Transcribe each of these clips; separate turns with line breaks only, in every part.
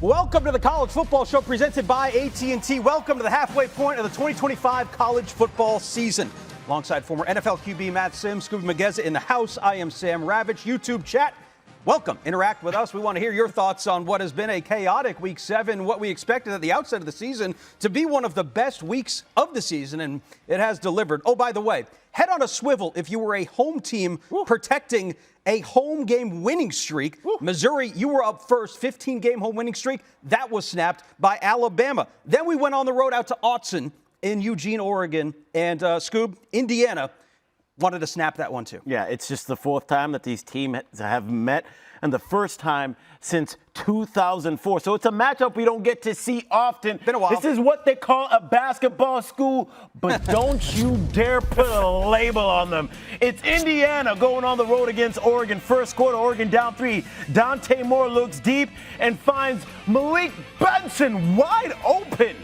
Welcome to the College Football Show presented by AT&T. Welcome to the halfway point of the 2025 college football season. Alongside former NFL QB Matt Sims, Skubie Mageza in the house, I am Sam Ravech. YouTube chat, welcome. Interact with us. We want to hear your thoughts on what has been a chaotic Week 7, what we expected at the outset of the season to be one of the best weeks of the season, and it has delivered. Oh, by the way, head on a swivel if you were a home team protecting a home game winning streak. Missouri, you were up first, 15-game home winning streak. That was snapped by Alabama. Then we went on the road out to Autzen in Eugene, Oregon, and Scoob, Indiana, wanted to snap that one too.
Yeah, it's just the fourth time that these teams have met, and the first time since 2004. So it's a matchup we don't get to see often.
Been a while.
This is what they call a basketball school, but don't you dare put a label on them. It's Indiana going on the road against Oregon. First quarter, Oregon down 3. Dante Moore looks deep and finds Malik Benson wide open.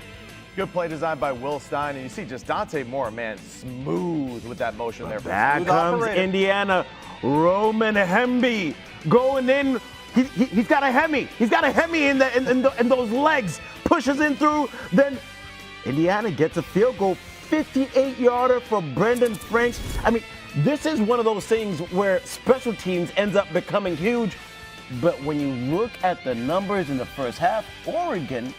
Good play design by Will Stein, and you see just Dante Moore, man, smooth with that motion there.
Back comes Indiana. Roman Hemby going in. He's got a Hemi. He's got a Hemi in those legs. Pushes in through. Then Indiana gets a field goal, 58-yarder for Brendan Franks. I mean, this is one of those things where special teams ends up becoming huge. But when you look at the numbers in the first half, Oregon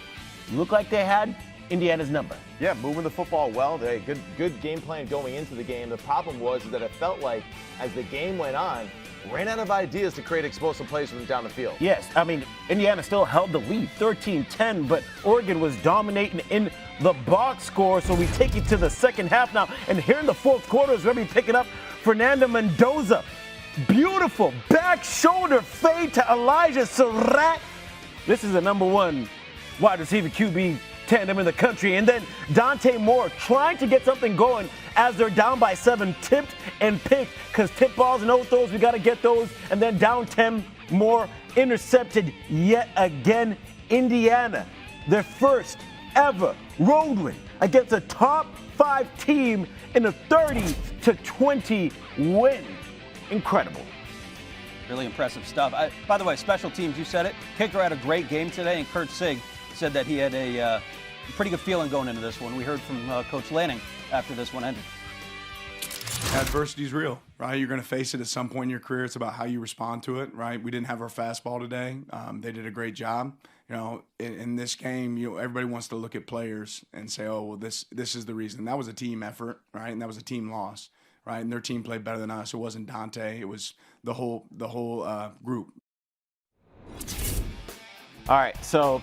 looked like they had Indiana's number.
Yeah, moving the football well. They had good game plan going into the game. The problem was that it felt like as the game went on, ran out of ideas to create explosive plays from down the field.
Yes, I mean, Indiana still held the lead, 13-10, but Oregon was dominating in the box score. So we take you to the second half now. And here in the fourth quarter is Rebbe picking up Fernando Mendoza. Beautiful back shoulder fade to Elijah Surratt. This is the number one wide receiver QB tandem in the country. And then Dante Moore trying to get something going as they're down by 7, tipped and picked, because tip balls and no throws, we got to get those. And then down 10, Moore intercepted yet again. Indiana, their first ever road win against a top 5 team in a 30-20 win. Incredible.
Really impressive stuff. By the way, special teams, you said it. Kicker had a great game today, and Kurt Sig said that he had a pretty good feeling going into this one. We heard from Coach Lanning after this one ended.
Adversity is real, right? You're going to face it at some point in your career. It's about how you respond to it, right? We didn't have our fastball today. They did a great job. You know, in this game, everybody wants to look at players and say, oh, well, this is the reason. That was a team effort, right? And that was a team loss, right? And their team played better than us. It wasn't Dante. It was the whole group.
All right, so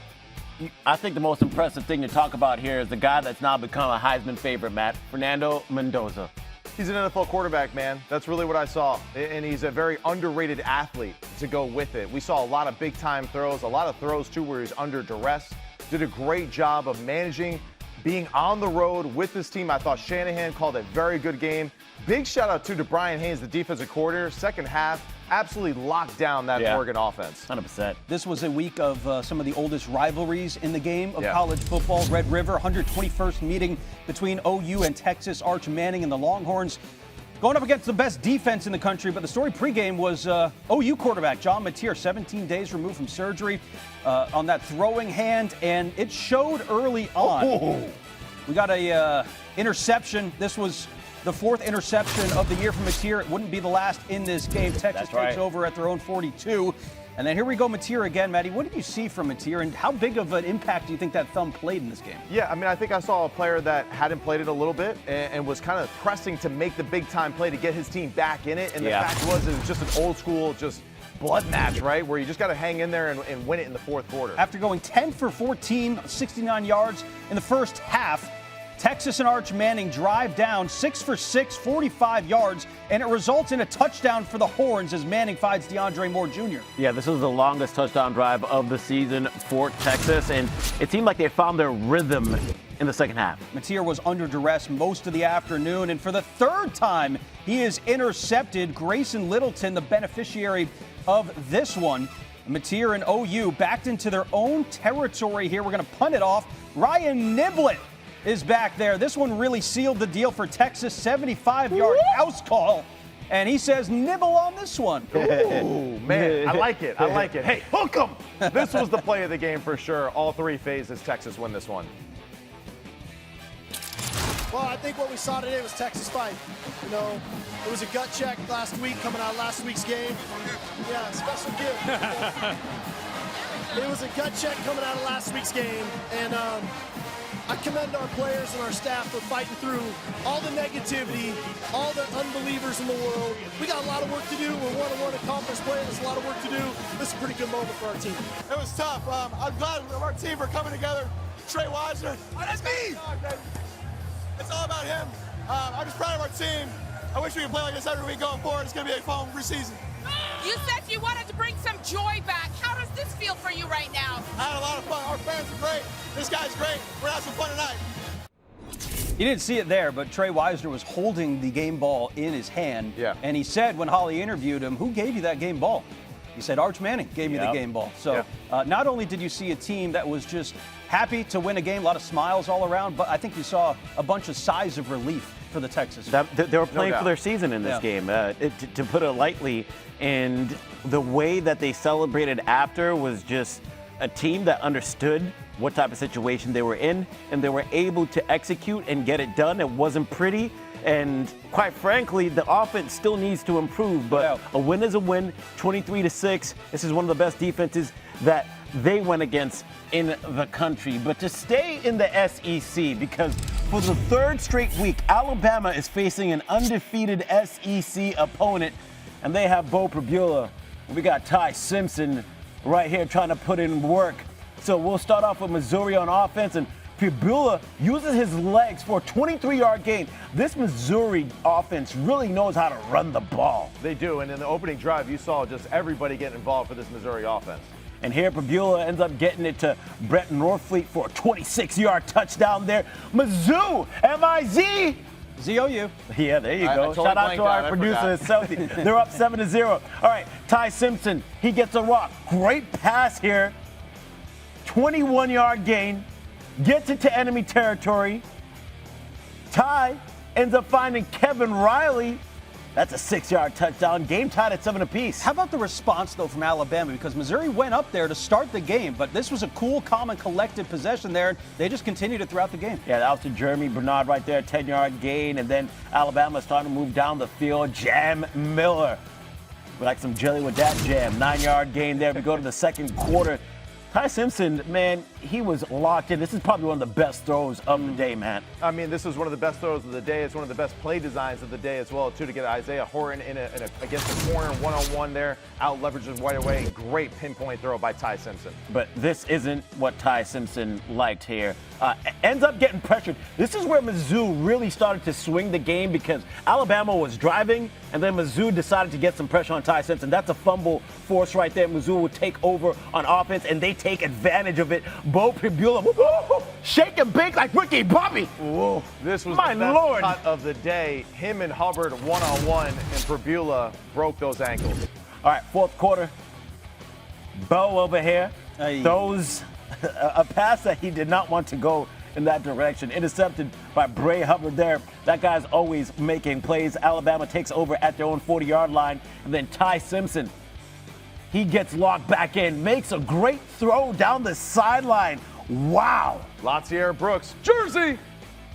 I think the most impressive thing to talk about here is the guy that's now become a Heisman favorite, Matt, Fernando Mendoza.
He's an NFL quarterback, man. That's really what I saw. And he's a very underrated athlete to go with it. We saw a lot of big-time throws, a lot of throws, too, where he's under duress. Did a great job of managing, being on the road with his team. I thought Shanahan called a very good game. Big shout-out, too, to Brian Haynes, the defensive coordinator. Second half, absolutely locked down that Oregon offense.
100%.
This was a week of some of the oldest rivalries in the game of college football. Red River, 121st meeting between OU and Texas. Arch Manning and the Longhorns going up against the best defense in the country. But the story pregame was OU quarterback John Mateer, 17 days removed from surgery on that throwing hand, and it showed early on.
Oh.
We got a interception. This was the 4th interception of the year from Mateer. It wouldn't be the last in this game. Texas takes over at their own 42. And then here we go, Mateer again. Maddie, what did you see from Mateer, and how big of an impact do you think that thumb played in this game?
Yeah, I mean, I think I saw a player that hadn't played it a little bit and was kind of pressing to make the big-time play to get his team back in it. And the fact was it was just an old-school, just blood match, right, where you just got to hang in there and win it in the fourth quarter.
After going 10 for 14, 69 yards in the first half, Texas and Arch Manning drive down 6 for 6, 45 yards, and it results in a touchdown for the Horns as Manning finds DeAndre Moore Jr.
Yeah, this was the longest touchdown drive of the season for Texas, and it seemed like they found their rhythm in the second half.
Mateer was under duress most of the afternoon, and for the 3rd time, he is intercepted. Grayson Littleton, the beneficiary of this one. Mateer and OU backed into their own territory here. We're going to punt it off. Ryan Niblett is back there. This one really sealed the deal for Texas. 75-yard house call and he says nibble on this one.
Ooh, man, I like it. I like it. Hey, hook 'em! This was the play of the game for sure. All three phases, Texas win this one.
Well, I think what we saw today was Texas fight. You know, it was a gut check last week coming out of last week's game. Yeah, special gift. It was a gut check coming out of last week's game, and I commend our players and our staff for fighting through all the negativity, all the unbelievers in the world. We got a lot of work to do. We're one-on-one at conference play. There's a lot of work to do. This is a pretty good moment for our team.
It was tough. I'm glad our team for coming together. Trey Wisner. Oh, that's me! It's all about him. I'm just proud of our team. I wish we could play like this every week going forward. It's going to be a fun season.
You said you wanted to bring some joy back. How does this feel for you right now?
I had a lot of fun. Our fans are great. This guy's great. We're having some fun tonight.
You didn't see it there, but Trey Wisner was holding the game ball in his hand.
Yeah.
And he said when Holly interviewed him, who gave you that game ball? He said, Arch Manning gave me the game ball. So not only did you see a team that was just happy to win a game, a lot of smiles all around, but I think you saw a bunch of sighs of relief for the Texas.
They were playing
doubt.
for their season in this game, to put it lightly. And the way that they celebrated after was just a team that understood what type of situation they were in, and they were able to execute and get it done. It wasn't pretty. And quite frankly, the offense still needs to improve, but a win is a win, 23-6. This is one of the best defenses that they went against in the country. But to stay in the SEC, because for the third straight week, Alabama is facing an undefeated SEC opponent, and they have Bo Pribula. We got Ty Simpson right here trying to put in work. So we'll start off with Missouri on offense, and Pribula uses his legs for a 23-yard gain. This Missouri offense really knows how to run the ball.
They do, and in the opening drive, you saw just everybody getting involved for this Missouri offense.
And here Pribula ends up getting it to Brett Norfleet for a 26-yard touchdown there. Mizzou, M-I-Z.
Z-O-U.
Yeah, there you go.
totally
Shout out to our
blanked out. I
producer,
forgot.
Celtic. They're up 7-0. All right, Ty Simpson, he gets a rock. Great pass here. 21-yard gain. Gets it to enemy territory. Ty ends up finding Kevin Riley. That's a 6-yard touchdown. Game tied at 7 apiece.
How about the response, though, from Alabama? Because Missouri went up there to start the game, but this was a cool, calm, and collected possession there. They just continued it throughout the game.
Yeah, that was to Jeremy Bernard right there, 10-yard gain. And then Alabama starting to move down the field. Jam Miller. We like some jelly with that jam. 9-yard gain there. We go to the second quarter. Ty Simpson, man, he was locked in. This is probably one of the best throws of the day, man.
I mean, this is one of the best throws of the day. It's one of the best play designs of the day as well, too, to get Isaiah Horton against the corner, one-on-one there, out leverages right away. Great pinpoint throw by Ty Simpson.
But this isn't what Ty Simpson liked here. Ends up getting pressured. This is where Mizzou really started to swing the game because Alabama was driving, and then Mizzou decided to get some pressure on Ty Simpson. That's a fumble force right there. Mizzou would take over on offense, and they take advantage of it. Bo Pribula, shake and bake like Ricky Bobby.
Whoa. This was
My
the best
Lord.
cut of the day. Him and Hubbard one-on-one, and Pribula broke those ankles.
All right, fourth quarter. Bo over here throws a pass that he did not want to go in that direction. Intercepted by Bray Hubbard there. That guy's always making plays. Alabama takes over at their own 40-yard line. And then Ty Simpson, he gets locked back in, makes a great throw down the sideline. Wow.
Latsier Brooks, Jersey.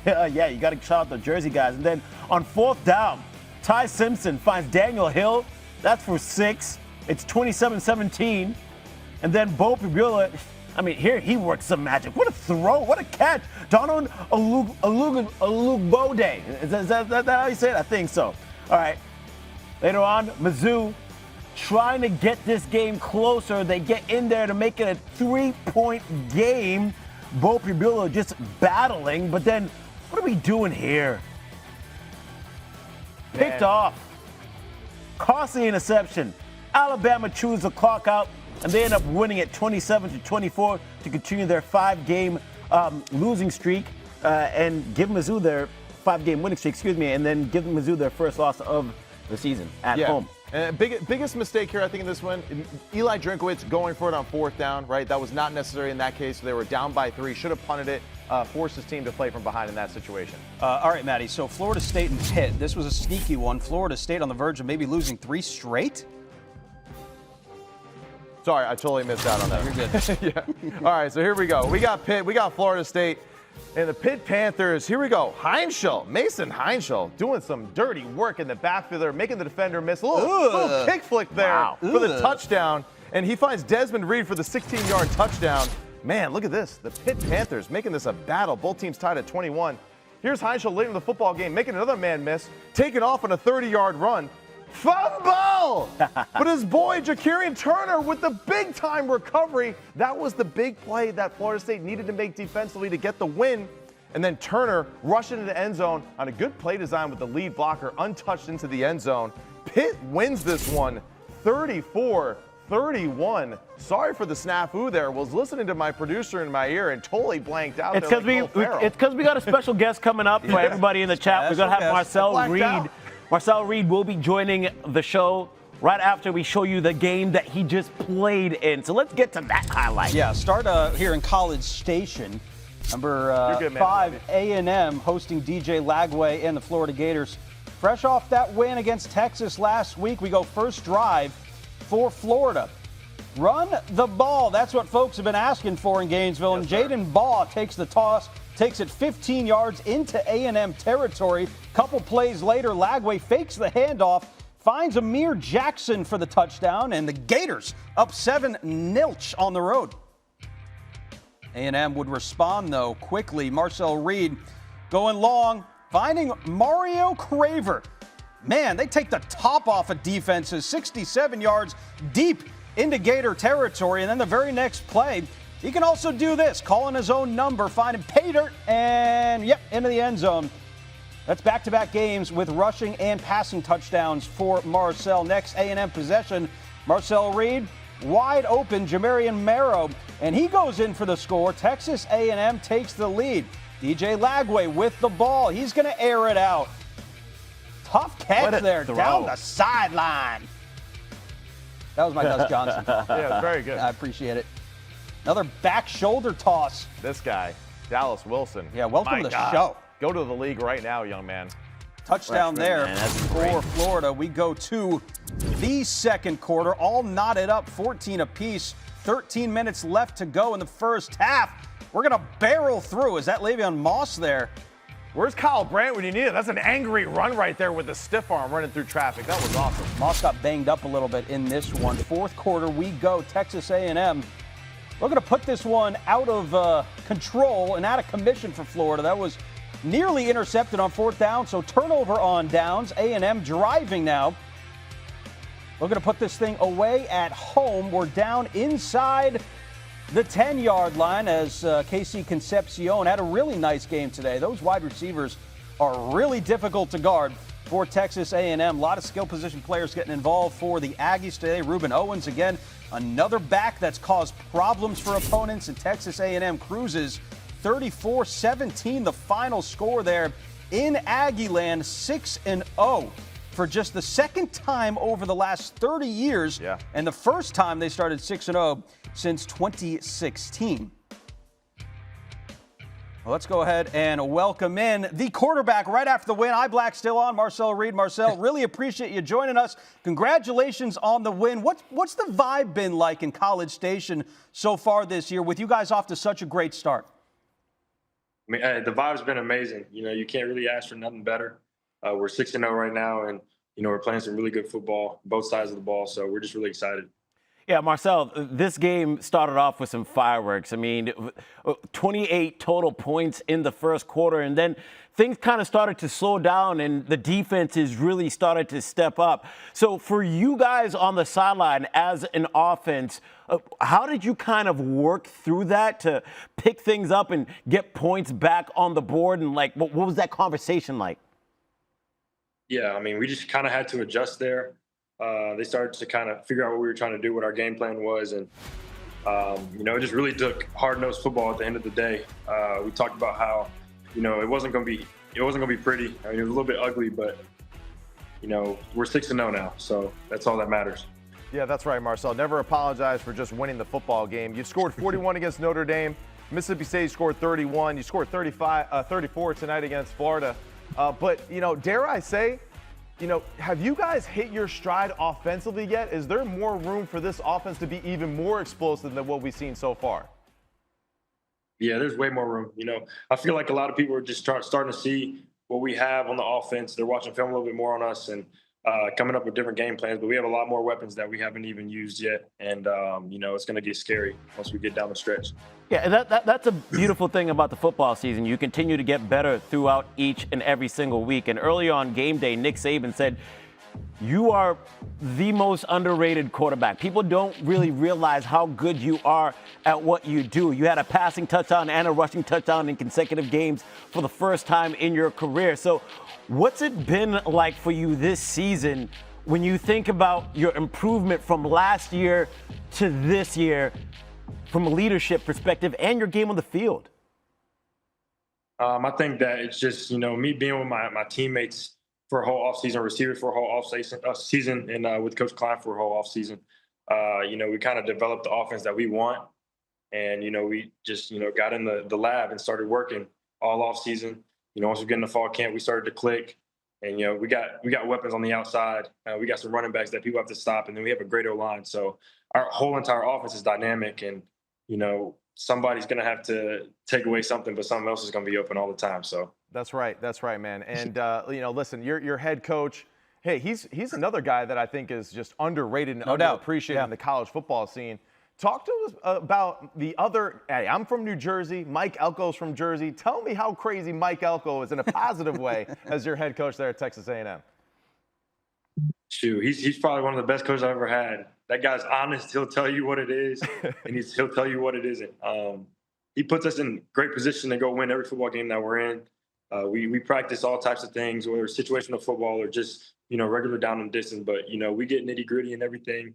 Yeah, you got to shout out the Jersey guys. And then on fourth down, Ty Simpson finds Daniel Hill. That's for 6. It's 27-17. And then Bo Pribula, I mean, here he works some magic. What a throw. What a catch. Donald Alugbode. Is that how you say it? I think so. All right. Later on, Mizzou trying to get this game closer. They get in there to make it a 3-point game. Bo Pribula just battling. But then, what are we doing here? Picked off. Costly interception. Alabama chews the clock out, and they end up winning it 27-24 to continue their 5-game losing streak and give Mizzou their 5-game winning streak, and then give Mizzou their first loss of the season at home.
And biggest mistake here, I think, in this one, Eli Drinkowitz going for it on 4th down, right? That was not necessary in that case. They were down by 3, should have punted it, forced his team to play from behind in that situation.
All right, Maddie, so Florida State and Pitt, this was a sneaky one. Florida State on the verge of maybe losing 3 straight?
Sorry, I totally missed out on that.
You're good.
Yeah. All right, so here we go. We got Pitt, we got Florida State, and the Pitt Panthers. Here we go. Mason Heinschel doing some dirty work in the backfield there, making the defender miss. A little kick flick there for the touchdown, and he finds Desmond Reed for the 16-yard touchdown. Man, look at this. The Pitt Panthers making this a battle. Both teams tied at 21. Here's Heinschel late in the football game, making another man miss, taking off on a 30-yard run. Fumble! But his boy, Ja'Kirian Turner, with the big-time recovery. That was the big play that Florida State needed to make defensively to get the win. And then Turner rushing into the end zone on a good play design with the lead blocker untouched into the end zone. Pitt wins this one 34-31. Sorry for the snafu there. Was listening to my producer in my ear and totally blanked out.
It's because we got a special guest coming up for everybody in the chat. We're going to have Marcel Reed. Marcel Reed will be joining the show right after we show you the game that he just played in. So let's get to that highlight.
Yeah, start here in College Station. Number 5, A&M hosting DJ Lagway and the Florida Gators. Fresh off that win against Texas last week, we go first drive for Florida. Run the ball. That's what folks have been asking for in Gainesville. And Jaden Baugh takes the toss, takes it 15 yards into A&M territory. Couple plays later, Lagway fakes the handoff, finds Amir Jackson for the touchdown, and the Gators up 7-0 on the road. A&M would respond, though, quickly. Marcel Reed going long, finding Mario Craver. Man, they take the top off of defenses, 67 yards deep into Gator territory, and then the very next play, he can also do this, calling his own number, finding pay dirt, and into the end zone. That's back-to-back games with rushing and passing touchdowns for Marcel. Next A&M possession, Marcel Reed, wide open, Jamarian Marrow, and he goes in for the score. Texas A&M takes the lead. DJ Lagway with the ball. He's going to air it out. Tough catch there down the sideline. That was my Gus Johnson.
Yeah, very good.
I appreciate it. Another back shoulder toss.
This guy, Dallas Wilson.
Yeah, welcome to the show.
Go to the league right now, young man.
Touchdown there for Florida. We go to the second quarter, all knotted up, 14 apiece. 13 minutes left to go in the first half. We're going to barrel through. Is that Le'Veon Moss there?
Where's Kyle Brandt when you need it? That's an angry run right there with the stiff arm running through traffic. That was awesome.
Moss got banged up a little bit in this one. Fourth quarter, we go. Texas A&M. We're going to put this one out of control and out of commission for Florida. That was nearly intercepted on 4th down, so turnover on downs. A&M driving now. We're going to put this thing away at home. We're down inside the 10-yard line as Casey Concepcion had a really nice game today. Those wide receivers are really difficult to guard for Texas A&M. A lot of skill position players getting involved for the Aggies today. Ruben Owens, again, another back that's caused problems for opponents, and Texas A&M cruises 34-17, the final score there in Aggieland, 6-0 for just the second time over the last 30 years, and the first time they started 6-0 since 2016. Well, let's go ahead and welcome in the quarterback right after the win. Black still on, Marcel Reed. Marcel, really appreciate you joining us. Congratulations on the win. What's the vibe been like in College Station so far this year with you guys off to such a great start?
I mean, the vibe's been amazing. You know, you can't really ask for nothing better. We're 6-0 right now, and, you know, we're playing some really good football, both sides of the ball, so we're just really excited.
Yeah, Marcel, this game started off with some fireworks. I mean, 28 total points in the first quarter, and then things kind of started to slow down, and the defenses really started to step up. So for you guys on the sideline as an offense, how did you kind of work through that to pick things up and get points back on the board? And, like, what was that conversation like?
Yeah, I mean, we just kind of had to adjust there. They started to kind of figure out what we were trying to do, what our game plan was, and you know, it just really took hard-nosed football at the end of the day. We talked about how, you know, it wasn't going to be pretty. I mean, it was a little bit ugly, but we're 6-0 now, so that's all that matters.
Yeah, that's right, Marcel. Never apologize for just winning the football game. You scored 41 against Notre Dame. Mississippi State scored 31. You scored 34 tonight against Florida. But, dare I say, have you guys hit your stride offensively yet? Is there more room for this offense to be even more explosive than what we've seen so far?
Yeah, there's way more room. I feel like a lot of people are just starting to see what we have on the offense. They're watching film a little bit more on us and coming up with different game plans. But we have a lot more weapons that we haven't even used yet. And, it's going to get scary once we get down the stretch.
Yeah, and that's a beautiful thing about the football season. You continue to get better throughout each and every single week. And early on game day, Nick Saban said, you are the most underrated quarterback. People don't really realize how good you are at what you do. You had a passing touchdown and a rushing touchdown in consecutive games for the first time in your career. So what's it been like for you this season when you think about your improvement from last year to this year from a leadership perspective and your game on the field?
I think that it's just, me being with my teammates for a whole offseason, receivers for a whole offseason, and with Coach Klein for a whole offseason. We kind of developed the offense that we want. And, we just, got in the lab and started working all offseason. Once we get in the fall camp, we started to click. And, we got weapons on the outside. We got some running backs that people have to stop. And then we have a great O-line. So our whole entire offense is dynamic. And, somebody's going to have to take away something, but something else is going to be open all the time. So
That's right, man. And listen, your head coach, hey, he's another guy that I think is just underrated and underappreciated in the college football scene. Talk to us about the other. Hey, I'm from New Jersey. Mike Elko's from Jersey. Tell me how crazy Mike Elko is in a positive way as your head coach there at Texas A&M.
Shoot, he's probably one of the best coaches I've ever had. That guy's honest. He'll tell you what it is, and he'll tell you what it isn't. He puts us in great position to go win every football game that we're in. We practice all types of things, whether it's situational football or just, regular down and distance. But, we get nitty gritty and everything.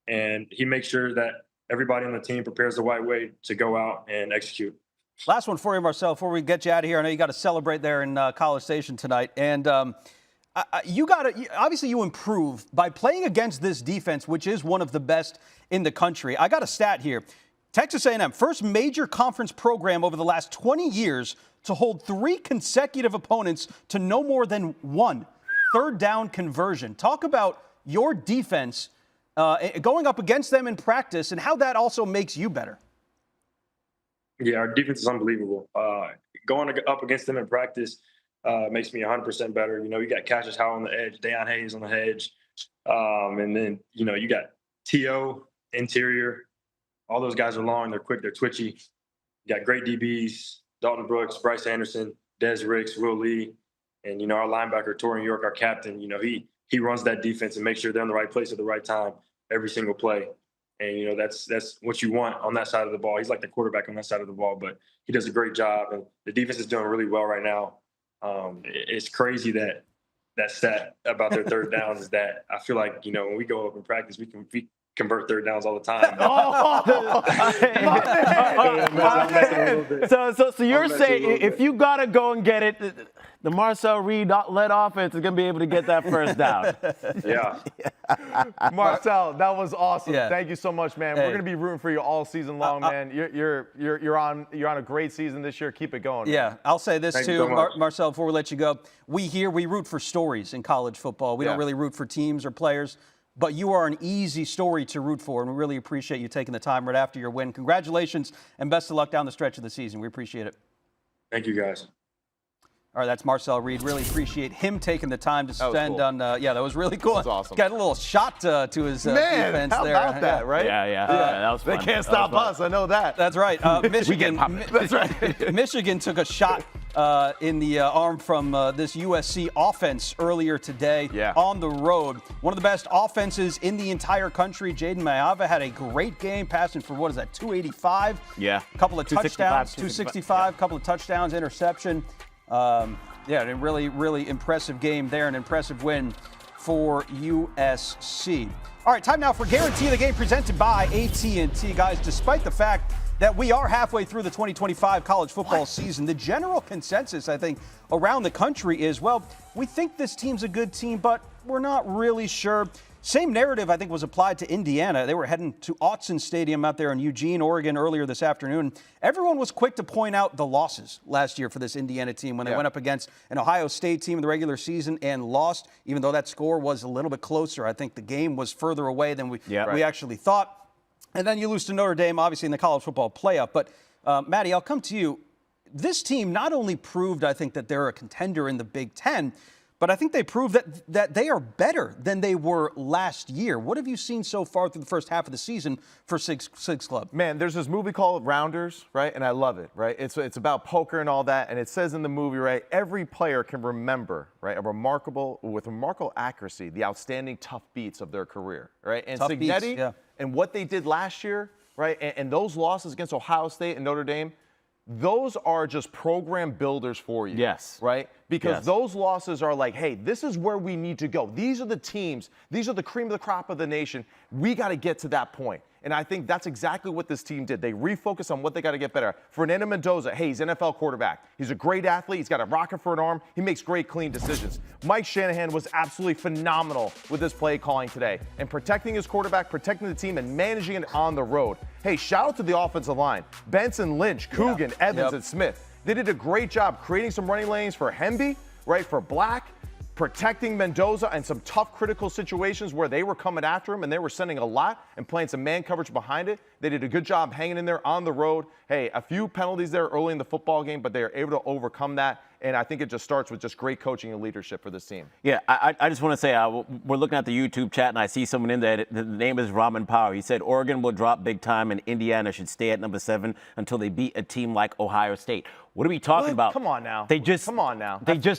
And he makes sure that everybody on the team prepares the right way to go out and execute.
Last one for you, Marcel, before we get you out of here. I know you got to celebrate there in College Station tonight. And obviously you improve by playing against this defense, which is one of the best in the country. I got a stat here. Texas A&M, first major conference program over the last 20 years to hold 3 consecutive opponents to no more than 1 third down conversion. Talk about your defense going up against them in practice and how that also makes you better.
Yeah, our defense is unbelievable. Going up against them in practice makes me 100% better. You got Cassius Howell on the edge, Deion Hayes on the edge. And then, you got T.O., interior. All those guys are long, they're quick, they're twitchy. You got great DBs, Dalton Brooks, Bryce Anderson, Des Ricks, Will Lee, and, our linebacker, Torian York, our captain, he runs that defense and makes sure they're in the right place at the right time every single play. And, that's what you want on that side of the ball. He's like the quarterback on that side of the ball, but he does a great job. And the defense is doing really well right now. It's crazy that stat about their third downs is that I feel like, when we go up in practice, we convert third downs all the time.
So you're saying if you got to go and get it, the Marcel Reed-led offense is going to be able to get that first down.
Yeah.
Marcel, that was awesome.
Yeah.
Thank you so much, man. Hey. We're going to be rooting for you all season long, man. You're on a great season this year. Keep it going.
Yeah,
man.
I'll say this
Thank
too,
so
Marcel, before we let you go. We root for stories in college football. We don't really root for teams or players. But you are an easy story to root for, and we really appreciate you taking the time right after your win. Congratulations, and best of luck down the stretch of the season. We appreciate it.
Thank you, guys.
All right, that's Marcel Reed. Really appreciate him taking the time to spend
cool.
on. That was really cool.
That's awesome.
Got a little shot to his defense
how
there.
About that, right?
Yeah. That was fun.
They can't stop us. I know that.
That's right. Michigan.
That's right.
Michigan took a shot in the arm from this USC offense earlier today on the road. One of the best offenses in the entire country. Jaden Mayava had a great game, passing for 285?
Yeah.
A couple of touchdowns,
265,
couple of touchdowns, interception. A really, really impressive game there, an impressive win for USC. All right, time now for Guarantee of the Game presented by AT&T. Guys, despite the fact that we are halfway through the 2025 college football season. The general consensus, I think, around the country is, well, we think this team's a good team, but we're not really sure. Same narrative, I think, was applied to Indiana. They were heading to Autzen Stadium out there in Eugene, Oregon earlier this afternoon. Everyone was quick to point out the losses last year for this Indiana team when they went up against an Ohio State team in the regular season and lost, even though that score was a little bit closer. I think the game was further away than we actually thought. And then you lose to Notre Dame, obviously, in the college football playoff. But, Maddie, I'll come to you. This team not only proved, I think, that they're a contender in the Big Ten, but I think they proved that they are better than they were last year. What have you seen so far through the first half of the season for Six Club?
Man, there's this movie called Rounders, right? And I love it, right? It's about poker and all that. And it says in the movie, right, every player can remember, right, with remarkable accuracy, the outstanding tough beats of their career, right? And
Tough beats,
Signetti and what they did last year, right, and those losses against Ohio State and Notre Dame, those are just program builders for you.
Yes.
Right? Because those losses are like, hey, this is where we need to go. These are the teams. These are the cream of the crop of the nation. We got to get to that point. And I think that's exactly what this team did. They refocused on what they got to get better. Fernando Mendoza, hey, he's an NFL quarterback. He's a great athlete. He's got a rocket for an arm. He makes great, clean decisions. Mike Shanahan was absolutely phenomenal with his play calling today and protecting his quarterback, protecting the team, and managing it on the road. Hey, shout out to the offensive line. Benson, Lynch, Coogan, Evans, and Smith. They did a great job creating some running lanes for Hemby, right, for Black, protecting Mendoza and some tough critical situations where they were coming after him and they were sending a lot and playing some man coverage behind it. They did a good job hanging in there on the road. Hey, a few penalties there early in the football game, but they are able to overcome that. And I think it just starts with just great coaching and leadership for this team.
Yeah, I just want to say, we're looking at the YouTube chat, and I see someone in there. The name is Raman Power. He said Oregon will drop big time, and Indiana should stay at number 7 until they beat a team like Ohio State. What are we talking about?
Come on now.
They just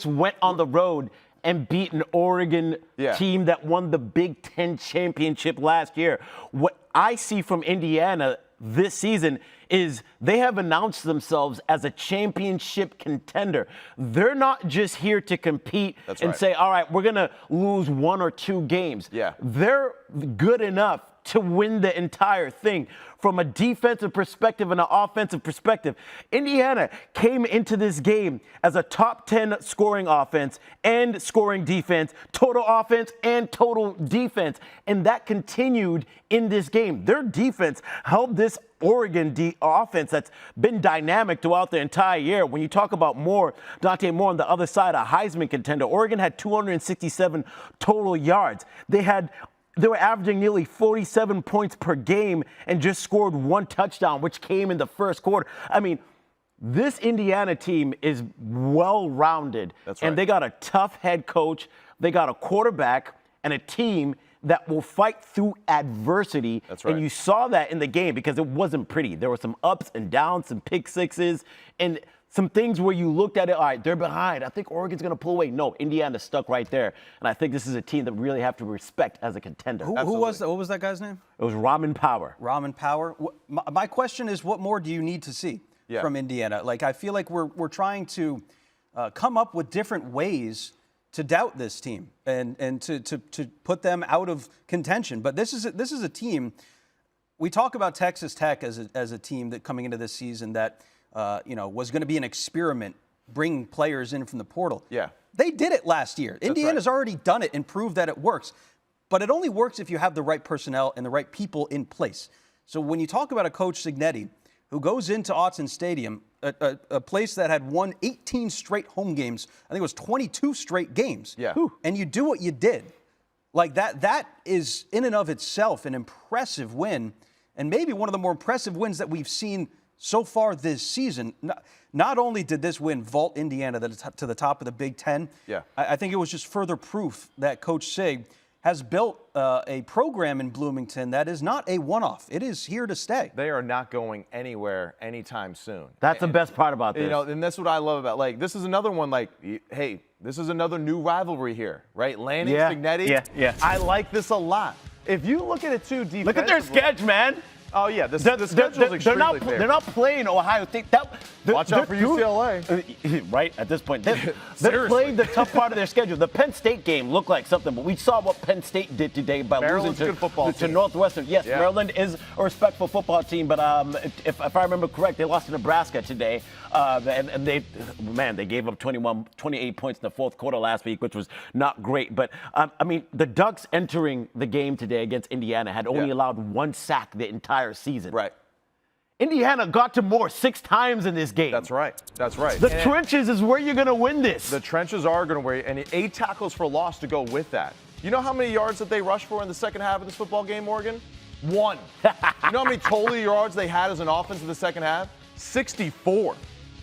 went on the road and beat an Oregon team that won the Big Ten championship last year. What I see from Indiana this season is they have announced themselves as a championship contender. They're not just here to compete say, all right, we're going to lose 1 or 2 games. They're good enough to win the entire thing. From a defensive perspective and an offensive perspective, Indiana came into this game as a top 10 scoring offense and scoring defense, total offense and total defense, and that continued in this game. Their defense held this Oregon offense that's been dynamic throughout the entire year. When you talk about Moore, Dante Moore on the other side, a Heisman contender, Oregon had 267 total yards. They were averaging nearly 47 points per game and just scored 1 touchdown, which came in the first quarter. I mean, this Indiana team is well-rounded.
That's right.
And they got a tough head coach. They got a quarterback and a team that will fight through adversity.
That's right.
And you saw that in the game because it wasn't pretty. There were some ups and downs, some pick sixes, and some things where you looked at it, all right, they're behind. I think Oregon's going to pull away. No, Indiana's stuck right there. And I think this is a team that we really have to respect as a contender.
Who was that? What was that guy's name?
It was Raman Power.
Raman Power. My question is, what more do you need to see from Indiana? Like, I feel like we're trying to come up with different ways to doubt this team and to put them out of contention. But this is a team. We talk about Texas Tech as a team that coming into this season that was going to be an experiment, bringing players in from the portal.
Yeah.
They did it last year. Indiana's already done it and proved that it works. But it only works if you have the right personnel and the right people in place. So when you talk about a coach, Signetti, who goes into Autzen Stadium, a place that had won 18 straight home games, I think it was 22 straight games.
Yeah.
And you do what you did. Like that is in and of itself an impressive win, and maybe one of the more impressive wins that we've seen so far this season. Not only did this win vault Indiana to the top of the Big Ten, I think it was just further proof that Coach Sig has built a program in Bloomington that is not a one-off. It is here to stay.
They are not going anywhere anytime soon.
That's the best part about this.
And that's what I love about, like, this is another one, like, hey, this is another new rivalry here, right? Lanning, Signetti.
Yeah.
I like this a lot. If you look at it too defensively.
Look at their sketch, man.
Oh, yeah. The schedule's extremely fair.
They're not playing Ohio State.
Watch out for UCLA.
Right, at this point. They're playing the tough part of their schedule. The Penn State game looked like something, but we saw what Penn State did today by losing to Northwestern. Yes, yeah. Maryland is a respectful football team, but if I remember correct, they lost to Nebraska today. And they gave up 28 points in the fourth quarter last week, which was not great. But, I mean, the Ducks entering the game today against Indiana had only allowed one sack the entire season.
Right.
Indiana got to Moore 6 times in this game.
That's right. That's right.
The trenches is where you're going to win this.
The trenches are going to win, and 8 tackles for loss to go with that. You know how many yards that they rushed for in the second half of this football game, Morgan? 1. You know how many total yards they had as an offense in the second half? 64.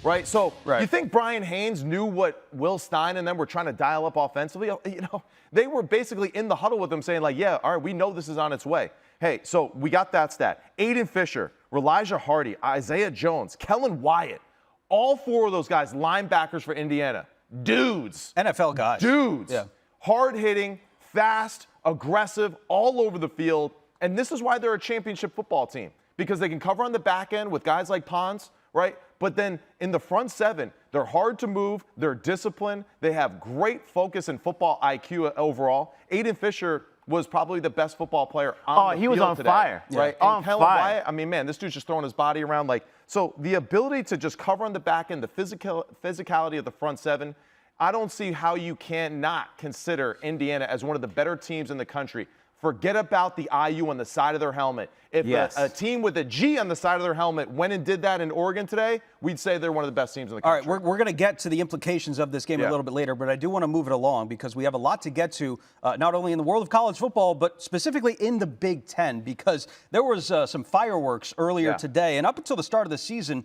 Right? So you think Brian Haynes knew what Will Stein and them were trying to dial up offensively? You know, they were basically in the huddle with them saying, like, yeah, all right, we know this is on its way. Hey, so we got that stat. Aiden Fisher, Elijah Hardy, Isaiah Jones, Kellen Wyatt, all 4 of those guys, linebackers for Indiana. Dudes.
NFL guys.
Dudes.
Yeah.
Hard-hitting, fast, aggressive, all over the field. And this is why they're a championship football team, because they can cover on the back end with guys like Pons, right? But then in the front 7, they're hard to move. They're disciplined. They have great focus and football IQ overall. Aiden Fisher was probably the best football player on the field today. Oh, he was on fire. Right?
Yeah.
And Kellen Wyatt, I mean, man, this dude's just throwing his body around. Like, so the ability to just cover on the back end, the physicality of the front 7, I don't see how you cannot consider Indiana as one of the better teams in the country. Forget about the IU on the side of their helmet. If a team with a G on the side of their helmet went and did that in Oregon today, we'd say they're one of the best teams in the country.
All right, we're going to get to the implications of this game a little bit later, but I do want to move it along because we have a lot to get to, not only in the world of college football, but specifically in the Big Ten, because there was some fireworks earlier today. And up until the start of the season,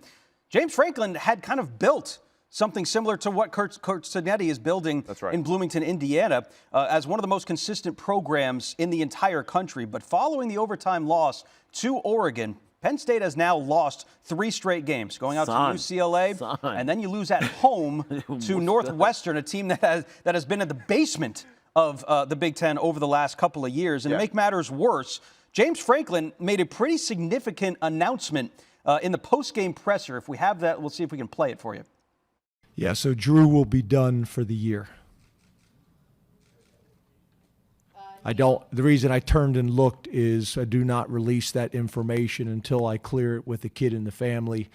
James Franklin had kind of built something similar to what Kurt Cinetti is building in Bloomington, Indiana, as one of the most consistent programs in the entire country. But following the overtime loss to Oregon, Penn State has now lost 3 straight games, going out to UCLA, and then you lose at home to Northwestern, a team that has been in the basement of the Big Ten over the last couple of years. And to make matters worse, James Franklin made a pretty significant announcement in the post-game presser. If we have that, we'll see if we can play it for you.
Yeah, so Drew will be done for the year. The reason I turned and looked is I do not release that information until I clear it with the kid and the family.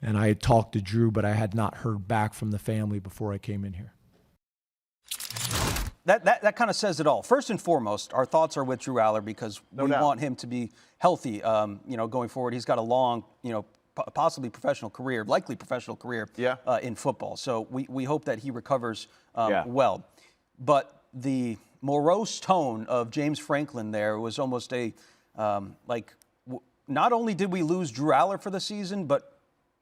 And I had talked to Drew, but I had not heard back from the family before I came in here.
That kind of says it all. First and foremost, our thoughts are with Drew Aller because we want him to be healthy, going forward. He's got a long, possibly professional career, likely professional career in football. So we hope that he recovers well. But the morose tone of James Franklin there was almost not only did we lose Drew Aller for the season, but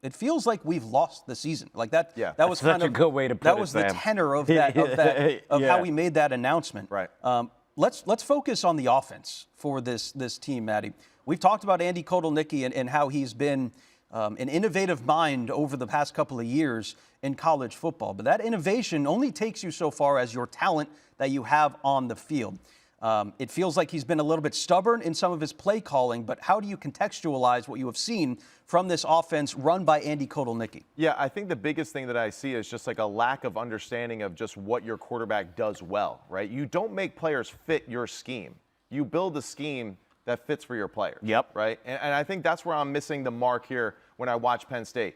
it feels like we've lost the season. Like that. Yeah. That was kind of a good way to put it. That was the tenor of how we made that announcement.
Right.
Let's focus on the offense for this team, Maddie. We've talked about Andy Kotelnicki and how he's been an innovative mind over the past couple of years in college football. But that innovation only takes you so far as your talent that you have on the field. It feels like he's been a little bit stubborn in some of his play calling, but how do you contextualize what you have seen from this offense run by Andy Kotelnicki?
Yeah, I think the biggest thing that I see is just like a lack of understanding of just what your quarterback does well, right? You don't make players fit your scheme. You build a scheme that fits for your players.
Yep.
Right? And I think that's where I'm missing the mark here when I watch Penn State.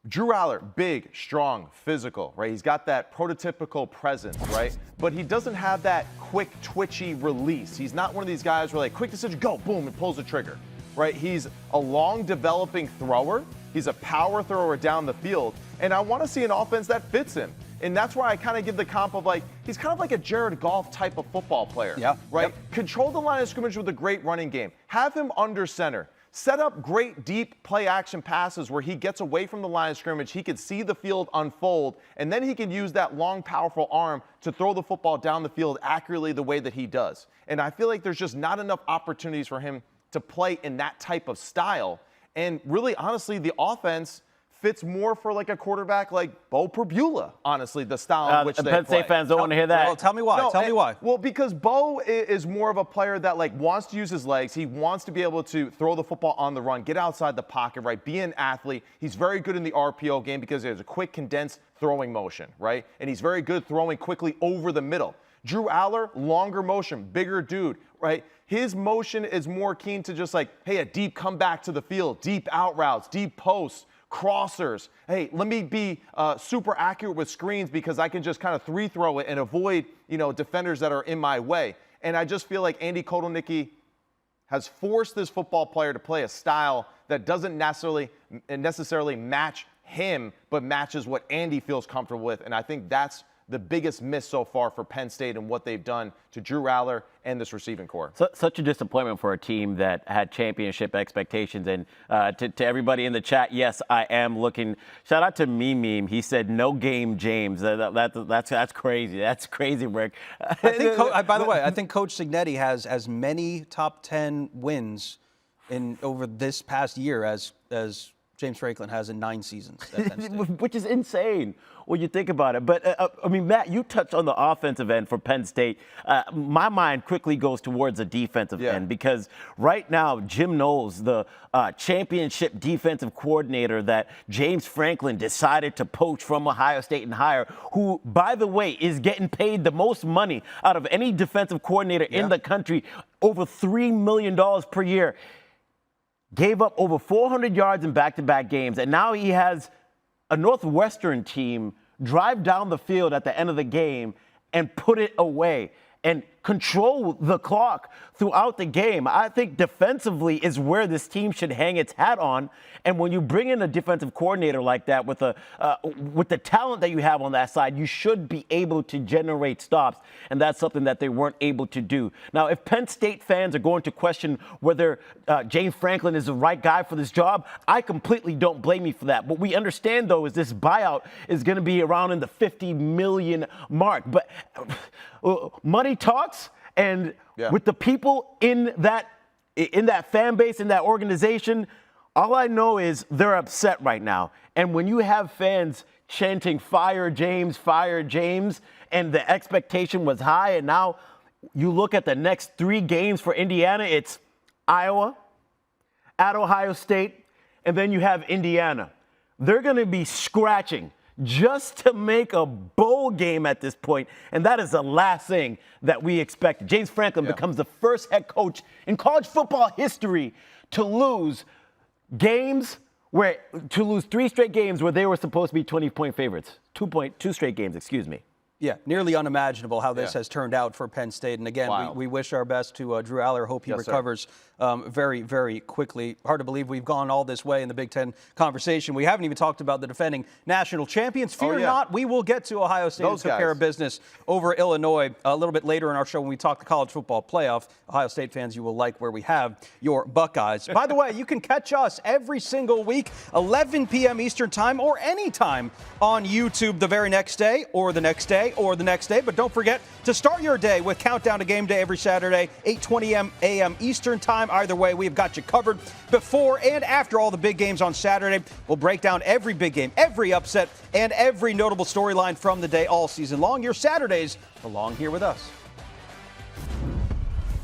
Drew Aller, big, strong, physical, right? He's got that prototypical presence, right? But he doesn't have that quick, twitchy release. He's not one of these guys where, like, quick decision, go, boom, and pulls the trigger, right? He's a long developing thrower. He's a power thrower down the field. And I want to see an offense that fits him. And that's why I kind of give the comp of, like, he's kind of like a Jared Goff type of football player.
Yeah.
Right?
Yep.
Control the line of scrimmage with a great running game. Have him under center. Set up great deep play action passes where he gets away from the line of scrimmage. He can see the field unfold, and then he can use that long, powerful arm to throw the football down the field accurately the way that he does. And I feel like there's just not enough opportunities for him to play in that type of style. And really, honestly, the offense fits more for like a quarterback like Bo Perbula, honestly, the style in which they
Penn
play.
State fans don't want to hear that.
Well, tell me why.
No,
tell me why.
Well, because Bo is more of a player that like wants to use his legs. He wants to be able to throw the football on the run, get outside the pocket, right? Be an athlete. He's very good in the RPO game because there's a quick, condensed throwing motion, right? And he's very good throwing quickly over the middle. Drew Aller, longer motion, bigger dude, right? His motion is more keen to just like, hey, a deep comeback to the field, deep out routes, deep posts, crossers. Hey, let me be super accurate with screens because I can just kind of throw it and avoid, defenders that are in my way. And I just feel like Andy Kotelnicki has forced this football player to play a style that doesn't necessarily match him, but matches what Andy feels comfortable with. And I think that's the biggest miss so far for Penn State and what they've done to Drew Aller and this receiving core.
Such a disappointment for a team that had championship expectations. And to everybody in the chat, yes, I am looking. Shout out to Meme. He said, "No game, James." That's crazy. That's crazy, Rick.
I think, by the way, I think Coach Cignetti has as many top 10 wins over this past year as James Franklin has in 9 seasons at Penn State.
Which is insane when you think about it. But, Matt, you touched on the offensive end for Penn State. My mind quickly goes towards the defensive end because right now, Jim Knowles, the championship defensive coordinator that James Franklin decided to poach from Ohio State and hire, who, by the way, is getting paid the most money out of any defensive coordinator in the country, over $3 million per year, gave up over 400 yards in back-to-back games, and now he has a Northwestern team drive down the field at the end of the game and put it away and control the clock throughout the game. I think defensively is where this team should hang its hat on. And when you bring in a defensive coordinator like that with the talent that you have on that side, you should be able to generate stops. And that's something that they weren't able to do. Now, if Penn State fans are going to question whether James Franklin is the right guy for this job, I completely don't blame you for that. What we understand, though, is this buyout is going to be around in the $50 million mark. But money talks, and with the people in that fan base, in that organization, all I know is they're upset right now. And when you have fans chanting, fire James, and the expectation was high, and now you look at the next 3 games for Indiana, it's Iowa, at Ohio State, and then you have Indiana. They're going to be scratching just to make a bowl game at this point, and that is the last thing that we expect. James Franklin becomes the first head coach in college football history to lose 3 straight games where they were supposed to be 20-point favorites. 2 straight games, excuse me.
Yeah, nearly unimaginable how this has turned out for Penn State. And again, we wish our best to Drew Aller. Hope he recovers very, very quickly. Hard to believe we've gone all this way in the Big Ten conversation. We haven't even talked about the defending national champions. Fear not, we will get to Ohio State, who took care of business over Illinois a little bit later in our show when we talk the college football playoff. Ohio State fans, you will like where we have your Buckeyes. By the way, you can catch us every single week, 11 p.m. Eastern time or anytime on YouTube the very next day or the next day or the next day. But don't forget to start your day with Countdown to Game Day every Saturday, 8:20 a.m. Eastern time. Either way, we've got you covered before and after all the big games on Saturday. We'll break down every big game, every upset, and every notable storyline from the day all season long. Your Saturdays belong here with us.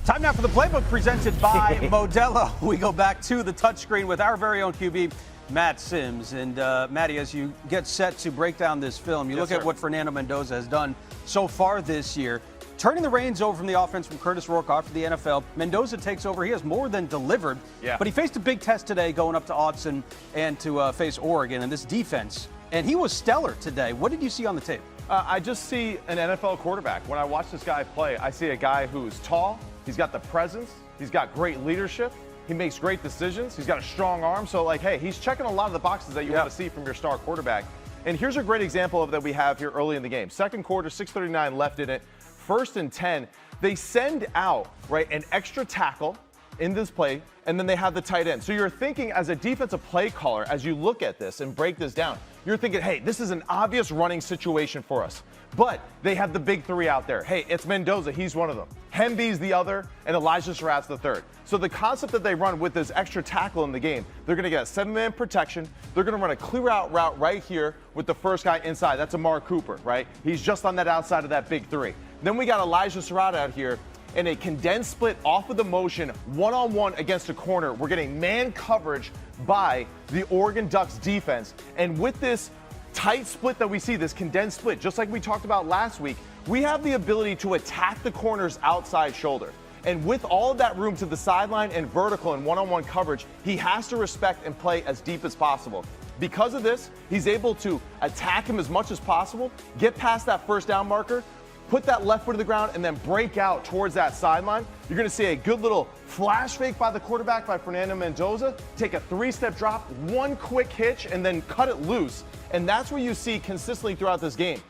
Time now for the playbook presented by Modelo. We go back to the touchscreen with our very own QB, Matt Sims. And Matty, as you get set to break down this film, you look at what Fernando Mendoza has done so far this year. Turning the reins over from the offense from Curtis Rourke off to the NFL, Mendoza takes over. He has more than delivered. But he faced a big test today going up to Autzen and to face Oregon and this defense. And he was stellar today. What did you see on the tape?
I just see an NFL quarterback. When I watch this guy play, I see a guy who's tall. He's got the presence. He's got great leadership. He makes great decisions. He's got a strong arm. So, hey, he's checking a lot of the boxes that you want to see from your star quarterback. And here's a great example of that we have here early in the game. Second quarter, 6:39 left in it. 1st and 10. They send out, an extra tackle in this play, and then they have the tight end. So you're thinking as a defensive play caller, as you look at this and break this down, you're thinking, hey, this is an obvious running situation for us. But they have the big three out there. Hey, it's Mendoza. He's one of them. Hemby's the other, and Elijah Surratt's the third. So the concept that they run with this extra tackle in the game, they're going to get a 7-man protection. They're going to run a clear-out route right here with the first guy inside. That's Amari Cooper, right? He's just on that outside of that big three. Then we got Elijah Surratt out here in a condensed split off of the motion, one-on-one against a corner. We're getting man coverage by the Oregon Ducks defense. And with this tight split that we see, this condensed split, just like we talked about last week, we have the ability to attack the corner's outside shoulder. And with all of that room to the sideline and vertical and one-on-one coverage, he has to respect and play as deep as possible. Because of this, he's able to attack him as much as possible, get past that first down marker, put that left foot to the ground, and then break out towards that sideline. You're going to see a good little flash fake by the quarterback, by Fernando Mendoza, take a 3-step drop, one quick hitch, and then cut it loose. And that's what you see consistently throughout this game.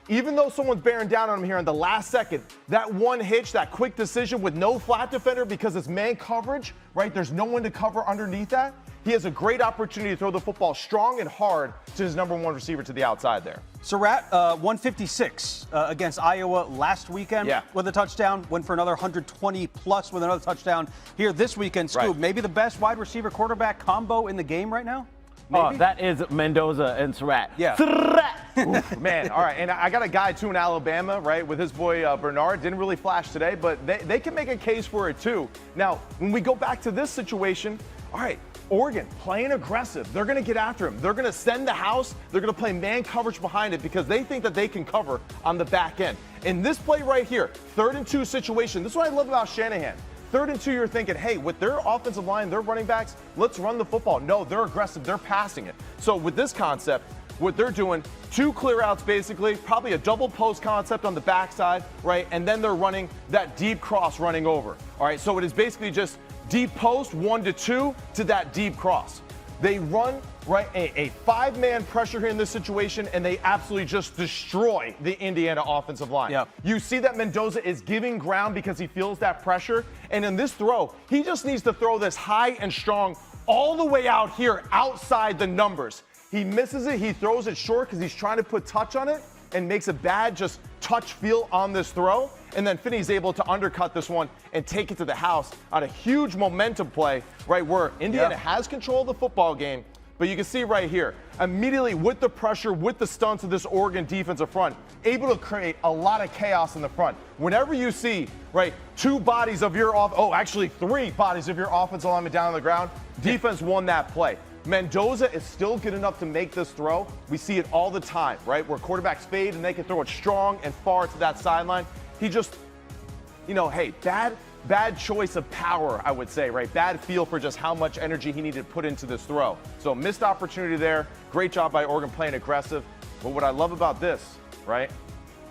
Even though someone's bearing down on him here in the last second, that one hitch, that quick decision with no flat defender because it's man coverage, right? There's no one to cover underneath that. He has a great opportunity to throw the football strong and hard to his number one receiver to the outside there.
Surratt, 156 against Iowa last weekend with a touchdown. Went for another 120-plus with another touchdown here this weekend. Scoob, maybe the best wide receiver quarterback combo in the game right now? Maybe?
Oh, that is Mendoza and Surratt.
Yeah.
Oof, man, all right. And I got a guy, too, in Alabama, right, with his boy Bernard. Didn't really flash today, but they can make a case for it, too. Now, when we go back to this situation, all right, Oregon playing aggressive. They're going to get after him. They're going to send the house. They're going to play man coverage behind it because they think that they can cover on the back end. In this play right here, 3rd and 2 situation, this is what I love about Shanahan. 3rd and 2, you're thinking, hey, with their offensive line, their running backs, let's run the football. No, they're aggressive. They're passing it. So with this concept, what they're doing, 2 clear outs basically, probably a double post concept on the backside, right? And then they're running that deep cross running over. All right, so it is basically just deep post, 1 to 2 to that deep cross. They run, right, a 5-man pressure here in this situation, and they absolutely just destroy the Indiana offensive line.
Yep.
You see that Mendoza is giving ground because he feels that pressure, and in this throw, he just needs to throw this high and strong all the way out here outside the numbers. He misses it, he throws it short because he's trying to put touch on it and makes a bad just touch feel on this throw. And then Finney's able to undercut this one and take it to the house on a huge momentum play, right, where Indiana has control of the football game. But you can see right here, immediately with the pressure, with the stunts of this Oregon defensive front, able to create a lot of chaos in the front. Whenever you see, right, 2 bodies of your actually 3 bodies of your offensive lineman down on the ground, defense won that play. Mendoza is still good enough to make this throw. We see it all the time, right, where quarterbacks fade and they can throw it strong and far to that sideline. He just, hey, bad choice of power, I would say, right? Bad feel for just how much energy he needed to put into this throw. So missed opportunity there. Great job by Oregon playing aggressive. But what I love about this, right?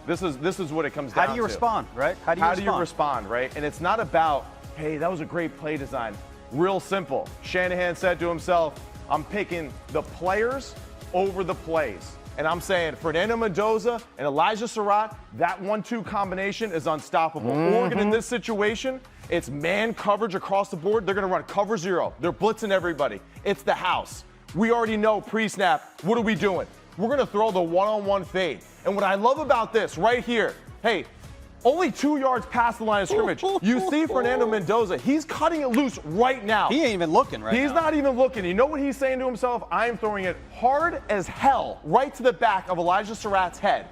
This is what it comes down to.
How do you respond, right?
How do you respond, right? And it's not about, hey, that was a great play design. Real simple. Shanahan said to himself, I'm picking the players over the plays. And I'm saying Fernando Mendoza and Elijah Surratt, that 1-2 combination is unstoppable. Oregon in this situation, it's man coverage across the board. They're going to run cover 0. They're blitzing everybody. It's the house. We already know pre-snap, what are we doing? We're going to throw the one-on-one fade. And what I love about this right here, hey, only 2 yards past the line of scrimmage. You see Fernando Mendoza. He's cutting it loose right now.
He ain't even looking right now.
He's not even looking. You know what he's saying to himself? I'm throwing it hard as hell right to the back of Elijah Surratt's head.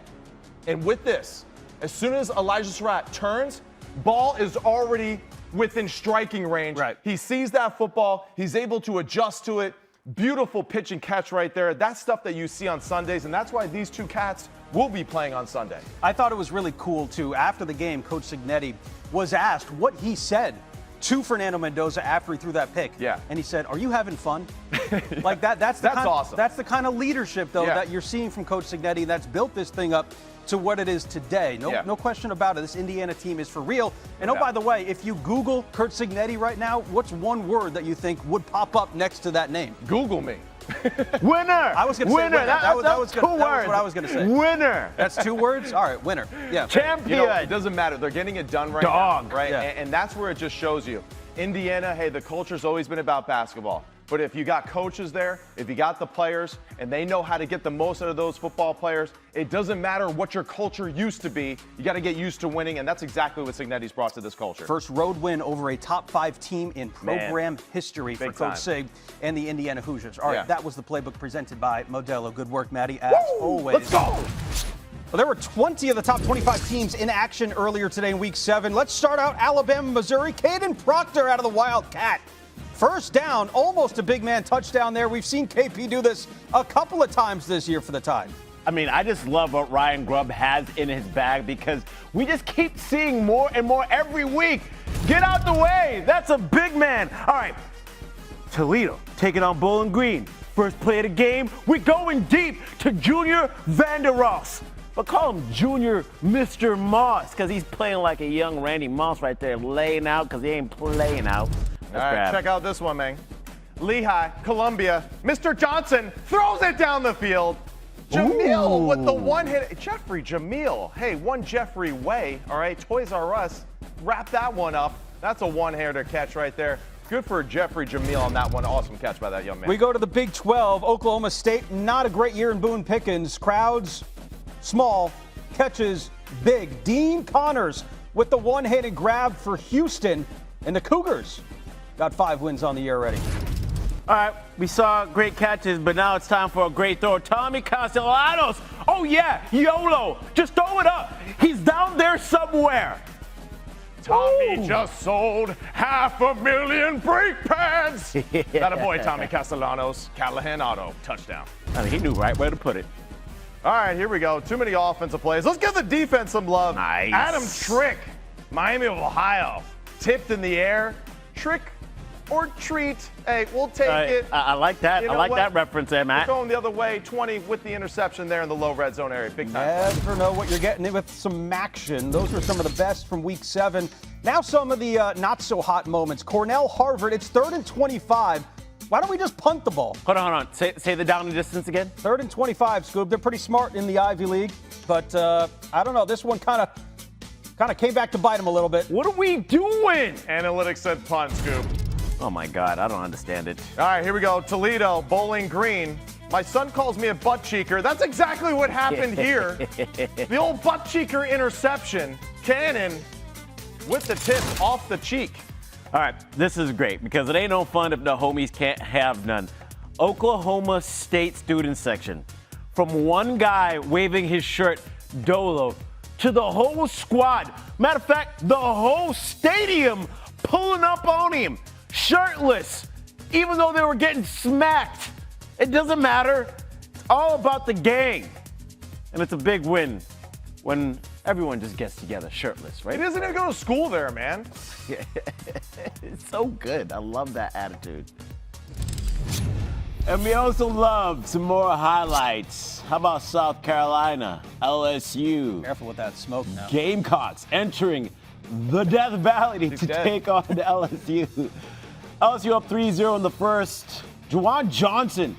And with this, as soon as Elijah Surratt turns, ball is already within striking range.
Right.
He sees that football. He's able to adjust to it. Beautiful pitch and catch right there. That's stuff that you see on Sundays, and that's why these 2 cats will be playing on Sunday.
I thought it was really cool, too. After the game, Coach Cignetti was asked what he said to Fernando Mendoza after he threw that pick.
Yeah.
And he said, are you having fun? Like that's
awesome.
That's the kind of leadership, though, that you're seeing from Coach Cignetti that's built this thing up to what it is today. No question about it. This Indiana team is for real. And by the way, if you Google Kurt Cignetti right now, what's one word that you think would pop up next to that name?
Google me.
Winner.
I was going to say winner. That was what I was going to say.
Winner.
That's 2 words? All right, winner. Yeah.
Champion.
It doesn't matter. They're getting it done right now. Right? Yeah. And that's where it just shows you. Indiana, hey, the culture's always been about basketball. But if you got coaches there, if you got the players, and they know how to get the most out of those football players. It doesn't matter what your culture used to be. You got to get used to winning, and that's exactly what Cignetti's brought to this culture.
First road win over a top 5 team in program history for Coach Sig and the Indiana Hoosiers. All right, that was the playbook presented by Modelo. Good work, Maddie, as always.
Let's go.
Well, there were 20 of the top 25 teams in action earlier today in Week 7. Let's start out Alabama, Missouri. Caden Proctor out of the Wildcat. First down, almost a big man touchdown there. We've seen KP do this a couple of times this year for the Tide.
I mean, I just love what Ryan Grubb has in his bag because we just keep seeing more and more every week. Get out the way. That's a big man. All right, Toledo taking on Bowling Green. First play of the game, we're going deep to Junior Vandeross. But call him Junior Mr. Moss because he's playing like a young Randy Moss right there, laying out because he ain't playing out.
All right, check out this one, man. Lehigh, Columbia, Mr. Johnson throws it down the field. Jamil with the one hit. Jeffrey Jamil. Hey, one Jeffrey way. All right, Toys R Us. Wrap that one up. That's a one-hander catch right there. Good for Jeffrey Jamil on that one. Awesome catch by that young man.
We go to the Big 12. Oklahoma State, not a great year in Boone Pickens. Crowds small, catches big. Dean Connors with the one-handed grab for Houston, and the Cougars got 5 wins on the year already.
All right, we saw great catches, but now it's time for a great throw. Tommy Castellanos. Oh, yeah, YOLO. Just throw it up. He's down there somewhere.
Tommy just sold 500,000 brake pads. That a boy, Tommy Castellanos. Callahan Auto. Touchdown.
I mean, he knew right where to put it.
All right, here we go. Too many offensive plays. Let's give the defense some love.
Nice.
Adam Trick, Miami of Ohio. Tipped in the air. Trick or treat. Hey, we'll take it.
I like that.
You
I
know
like
what?
that reference there, Matt.
We're going the other way. 20 with the interception there in the low red zone area. Big time.
Never know what you're getting with some action. Those were some of the best from Week 7. Now some of the not-so-hot moments. Cornell, Harvard, it's 3rd and 25. Why don't we just punt the ball?
Hold on. Say the down and distance again.
3rd and 25, Scoob. They're pretty smart in the Ivy League, but I don't know. This one kind of came back to bite them a little bit.
What are we doing?
Analytics said punt, Scoop.
Oh, my God. I don't understand it.
All right, here we go. Toledo, Bowling Green. My son calls me a butt cheeker. That's exactly what happened here. The old butt cheeker interception. Cannon with the tip off the cheek.
All right, this is great because it ain't no fun if the homies can't have none. Oklahoma State student section. From one guy waving his shirt, Dolo, to the whole squad. Matter of fact, the whole stadium pulling up on him, shirtless, even though they were getting smacked. It doesn't matter. It's all about the gang. And it's a big win when everyone just gets together shirtless, right?
He doesn't even go to school there, man.
It's so good. I love that attitude. And we also love some more highlights. How about South Carolina, LSU?
Careful with that smoke now.
Gamecocks entering the Death Valley to take on LSU. LSU up 3-0 in the first. Juwan Johnson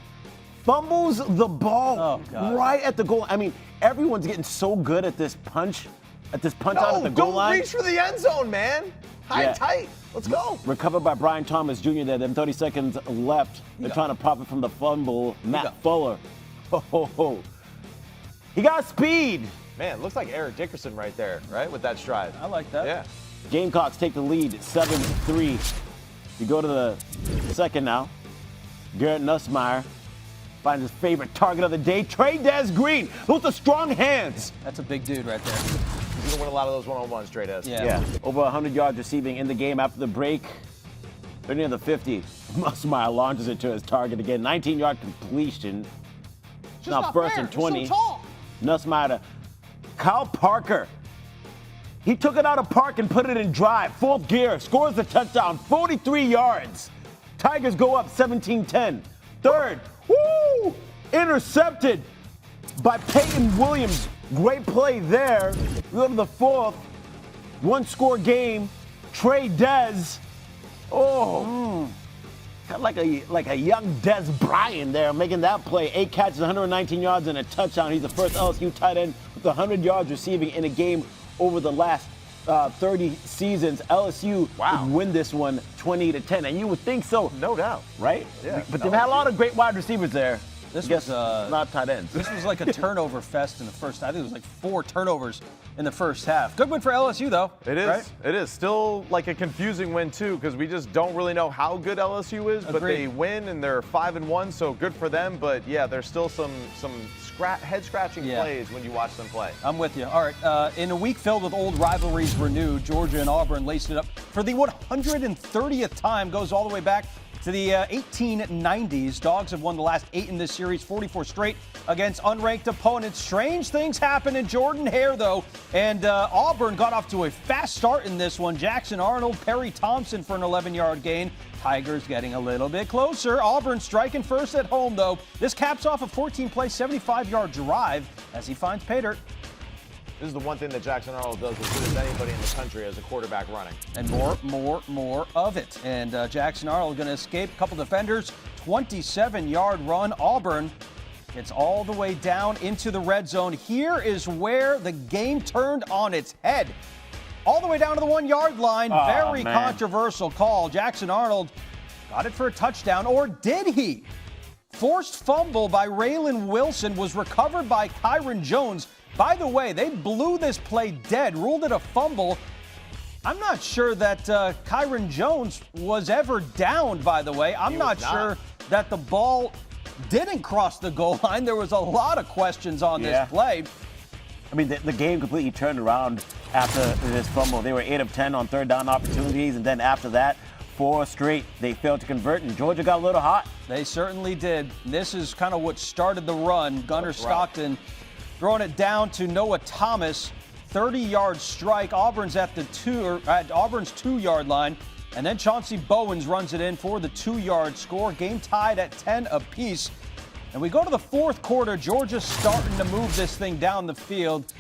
fumbles the ball right at the goal. I mean, everyone's getting so good at this punch out at the goal line.
Don't reach for the end zone, man. High tight. Let's go.
Recovered by Brian Thomas Jr. there. Then 30 seconds left. They're trying to profit from the fumble. Matt Fuller. He got speed.
Man, looks like Eric Dickerson right there, right? With that stride.
I like that.
Yeah.
Gamecocks take the lead 7-3. You go to the second now. Garrett Nussmeier finds his favorite target of the day, Trey Des Green. Those are strong hands.
That's a big dude right there.
He's going to win a lot of those one-on-ones, Trey Des.
Yeah. Over 100 yards receiving in the game after the break. They're near the 50. Nussmeier launches it to his target again. 19-yard completion. Now first and 20.
So
Nussmeier to Kyle Parker. He took it out of park and put it in drive. Fourth gear, scores the touchdown, 43 yards. Tigers go up 17-10. Third, intercepted by Peyton Williams. Great play there. We go to the fourth. One-score game. Trey Des. Got like a young Des Bryant there making that play. 8 catches, 119 yards, and a touchdown. He's the first LSU tight end with 100 yards receiving in a game over the last 30 seasons. LSU would win this one 20-10, and you would think so.
No doubt.
Right?
Yeah.
But they've had a lot of great wide receivers there.
This was
not tight ends.
This was like a turnover fest in the first. I think it was like 4 turnovers in the first half. Good win for LSU though.
It is.
Right?
It is still like a confusing win too, because we just don't really know how good LSU is. But they win and they're 5-1, so good for them. But yeah, there's still some head-scratching plays when you watch them play.
I'm with you. All right. In a week filled with old rivalries renewed, Georgia and Auburn laced it up for the 130th time. Goes all the way back to the 1890s. Dogs have won the last 8 in this series, 44 straight against unranked opponents. Strange things happen in Jordan-Hare, though, and Auburn got off to a fast start in this one. Jackson Arnold, Perry Thompson for an 11-yard gain. Tigers getting a little bit closer. Auburn striking first at home, though. This caps off a 14-play, 75-yard drive as he finds pay dirt.
This is the one thing that Jackson Arnold does as good as anybody in the country as a quarterback running.
And more of it. And Jackson Arnold going to escape. A couple defenders. 27-yard run. Auburn gets all the way down into the red zone. Here is where the game turned on its head. All the way down to the 1-yard line. Very controversial call. Jackson Arnold got it for a touchdown. Or did he? Forced fumble by Raylan Wilson was recovered by Kyron Jones. By the way, they blew this play dead, ruled it a fumble. I'm not sure that Kyron Jones was ever downed, by the way. I'm not sure that the ball didn't cross the goal line. There was a lot of questions on this play.
I mean, the game completely turned around after this fumble. They were 8 of 10 on third down opportunities, and then after that, 4 straight, they failed to convert, and Georgia got a little hot.
They certainly did. This is kind of what started the run. Gunnar Stockton throwing it down to Noah Thomas, 30-yard strike. Auburn's at Auburn's 2-yard line, and then Chauncey Bowens runs it in for the 2-yard score. Game tied at 10 apiece. And we go to the fourth quarter. Georgia's starting to move this thing down the field.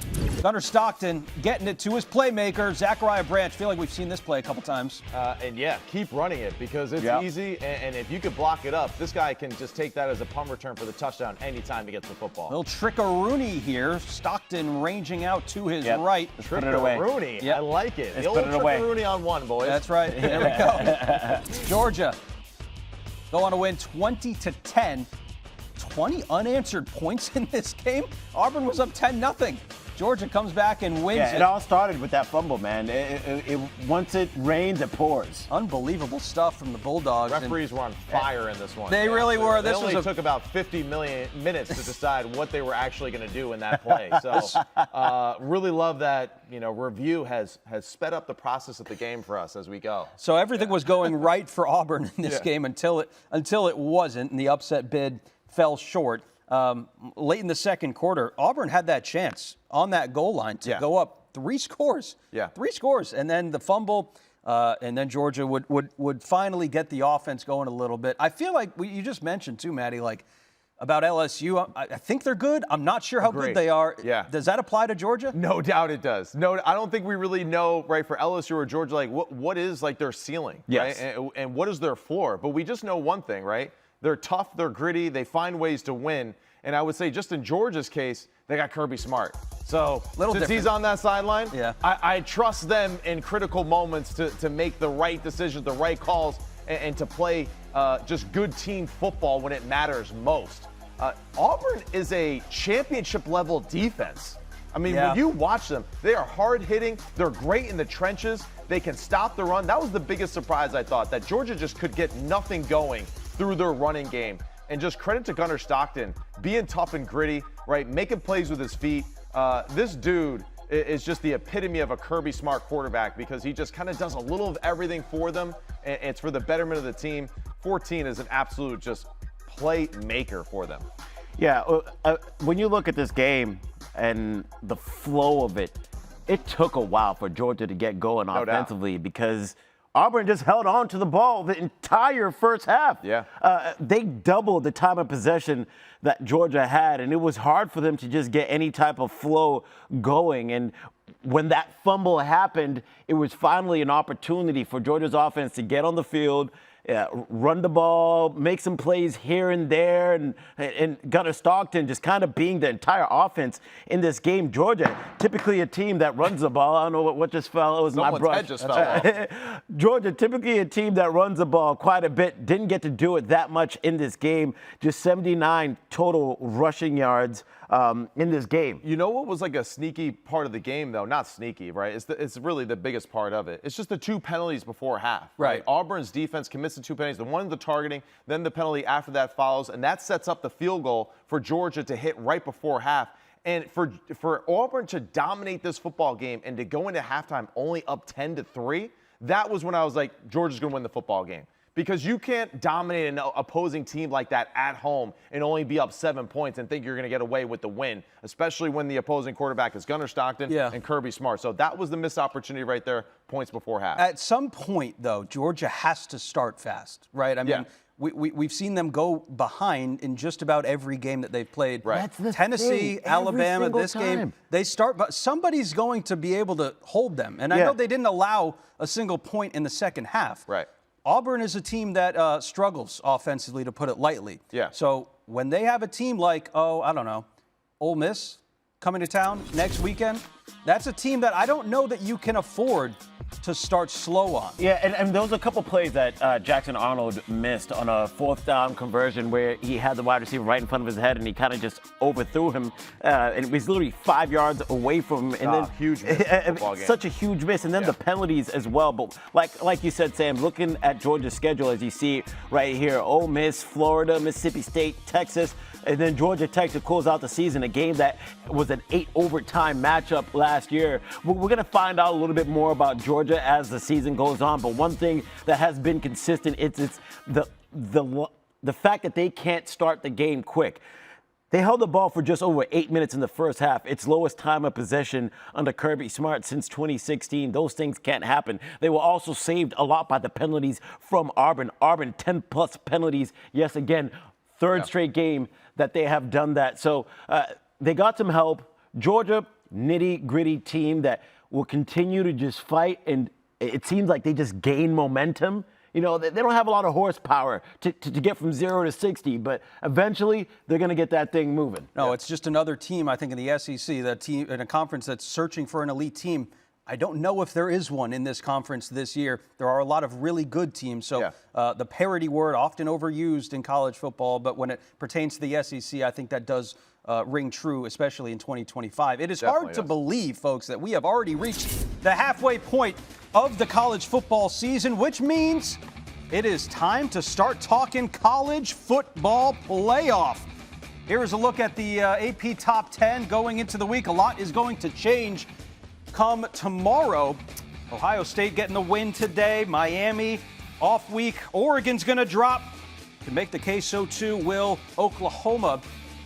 Gunnar Stockton getting it to his playmaker, Zachariah Branch. Feel like we've seen this play a couple times.
And yeah, keep running it because it's easy. And if you could block it up, this guy can just take that as a punt return for the touchdown anytime he gets the football.
Little trick-a-rooney here. Stockton ranging out to his right.
Trick-a-rooney. I like it.
Let's
the old trick-a-rooney on one, boys.
That's right. Here we go. Georgia go on to win 20-10. 20 unanswered points in this game. Auburn was up 10-0. Georgia comes back and wins it.
It all started with that fumble, man. Once it rains, it pours.
Unbelievable stuff from the Bulldogs.
Referees were on fire in this one.
They really were.
They only took about 50 minutes to decide what they were actually going to do in that play. So really love that, review has sped up the process of the game for us as we go.
So everything was going right for Auburn in this game until it wasn't, and the upset bid fell short. Late in the second quarter, Auburn had that chance on that goal line to go up 3 scores. 3 scores. And then the fumble, and then Georgia would finally get the offense going a little bit. I feel like you just mentioned too, Maddie, about LSU. I think they're good. I'm not sure how good they are. Does that apply to Georgia?
No doubt it does. No, I don't think we really know, right, for LSU or Georgia, what is their ceiling, right? And what is their floor? But we just know one thing, right? They're tough, they're gritty, they find ways to win. And I would say just in Georgia's case, they got Kirby Smart. So since he's on that sideline, I trust them in critical moments to make the right decisions, the right calls, and to play just good team football when it matters most. Auburn is a championship-level defense. I mean, when you watch them, they are hard-hitting. They're great in the trenches. They can stop the run. That was the biggest surprise, I thought, that Georgia just could get nothing going through their running game. And just credit to Gunnar Stockton, being tough and gritty, right? Making plays with his feet. This dude is just the epitome of a Kirby Smart quarterback because he just kind of does a little of everything for them, and it's for the betterment of the team. 14 is an absolute just playmaker for them.
Yeah, when you look at this game and the flow of it, it took a while for Georgia to get going offensively because Auburn just held on to the ball the entire first half. They doubled the time of possession that Georgia had, and it was hard for them to just get any type of flow going. And when that fumble happened, it was finally an opportunity for Georgia's offense to get on the field run the ball, make some plays here and there, and Gunnar Stockton just kind of being the entire offense in this game. Georgia, typically a team that runs the ball. I don't know what just fell. It was my brush.
Head just fell off.
Georgia, typically a team that runs the ball quite a bit, didn't get to do it that much in this game. Just 79 total rushing yards in this game.
You know what was like a sneaky part of the game, though? Not sneaky, right? It's really the biggest part of it. It's just the 2 penalties before half.
Right.
Auburn's defense commits the 2 penalties. The one in the targeting, then the penalty after that follows, and that sets up the field goal for Georgia to hit right before half. And for Auburn to dominate this football game and to go into halftime only up 10-3, that was when I was like, Georgia's going to win the football game. Because you can't dominate an opposing team like that at home and only be up 7 points and think you're going to get away with the win, especially when the opposing quarterback is Gunnar Stockton and Kirby Smart. So that was the missed opportunity right there, points before half.
At some point, though, Georgia has to start fast, right? I mean, we've seen them go behind in just about every game that they've played.
Right.
Tennessee, Alabama, this game, they start, but somebody's going to be able to hold them. And I know they didn't allow a single point in the second half.
Right.
Auburn is a team that struggles offensively, to put it lightly.
Yeah.
So when they have a team like, I don't know, Ole Miss coming to town next weekend, that's a team that I don't know that you can afford to start slow on.
Yeah, and there was a couple plays that Jackson Arnold missed on a 4th down conversion where he had the wide receiver right in front of his head and he kind of just overthrew him. And it was literally 5 yards away from him. And then
huge miss.
Such a huge miss. And then the penalties as well. But like you said, Sam, looking at Georgia's schedule as you see right here, Ole Miss, Florida, Mississippi State, Texas, and then Georgia Tech to close out the season, a game that was an 8 overtime matchup last year. We're going to find out a little bit more about Georgia as the season goes on. But one thing that has been consistent, it's the fact that they can't start the game quick. They held the ball for just over 8 minutes in the first half, its lowest time of possession under Kirby Smart since 2016. Those things can't happen. They were also saved a lot by the penalties from Auburn. Auburn, 10-plus penalties. Yes, again, third straight game that they have done that. So they got some help. Georgia, nitty-gritty team that will continue to just fight, and it seems like they just gain momentum. You know, they don't have a lot of horsepower to get from 0 to 60, but eventually they're going to get that thing moving.
No, it's just another team, I think, in the SEC, that team in a conference that's searching for an elite team. I don't know if there is one in this conference this year. There are a lot of really good teams. So the parity word, often overused in college football, but when it pertains to the SEC, I think that does ring true, especially in 2025. It is hard to believe, folks, that we have already reached the halfway point of the college football season, which means it is time to start talking college football playoff. Here is a look at the AP Top 10 going into the week. A lot is going to change come tomorrow. Ohio State getting the win today. Miami, off week. Oregon's going to drop. Can make the case, so too will Oklahoma,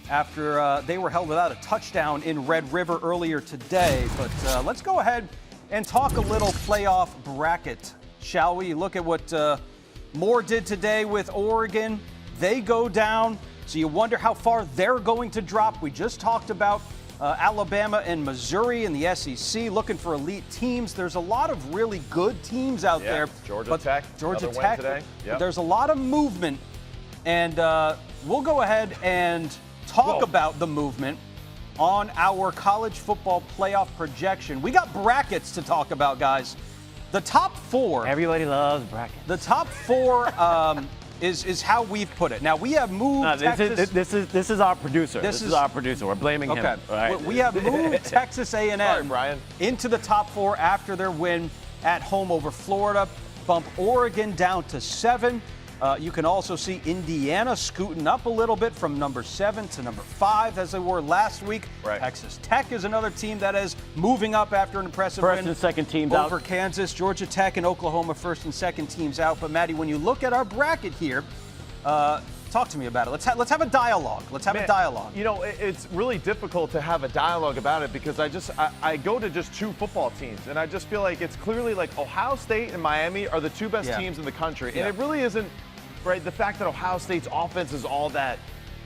after they were held without a touchdown in Red River earlier today. But let's go ahead and talk a little playoff bracket, shall we? Look at what Moore did today with Oregon. They go down, so you wonder how far they're going to drop. We just talked about Alabama and Missouri in the SEC, looking for elite teams. There's a lot of really good teams out there.
Georgia Tech today.
Yep. There's a lot of movement, and we'll go ahead and talk about the movement on our college football playoff projection. We got brackets to talk about, guys. The top 4.
Everybody loves brackets.
The top 4 is how we've put it. Now, we have moved Texas.
This is our producer. This is our producer. We're blaming him.
Okay. Right? We have moved Texas A&M into the top 4 after their win at home over Florida. Bump Oregon down to 7. You can also see Indiana scooting up a little bit from number 7 to number 5 as they were last week. Texas Tech is another team that is moving up after an impressive win.
First and second teams
over Kansas. Georgia Tech and Oklahoma first and second teams out. But Maddie, when you look at our bracket here, talk to me about it. Let's have a dialogue. Let's have a dialogue.
You know, it's really difficult to have a dialogue about it because I go to just 2 football teams, and I just feel like it's clearly like Ohio State and Miami are the 2 best teams in the country. And it really isn't, right, the fact that Ohio State's offense is all that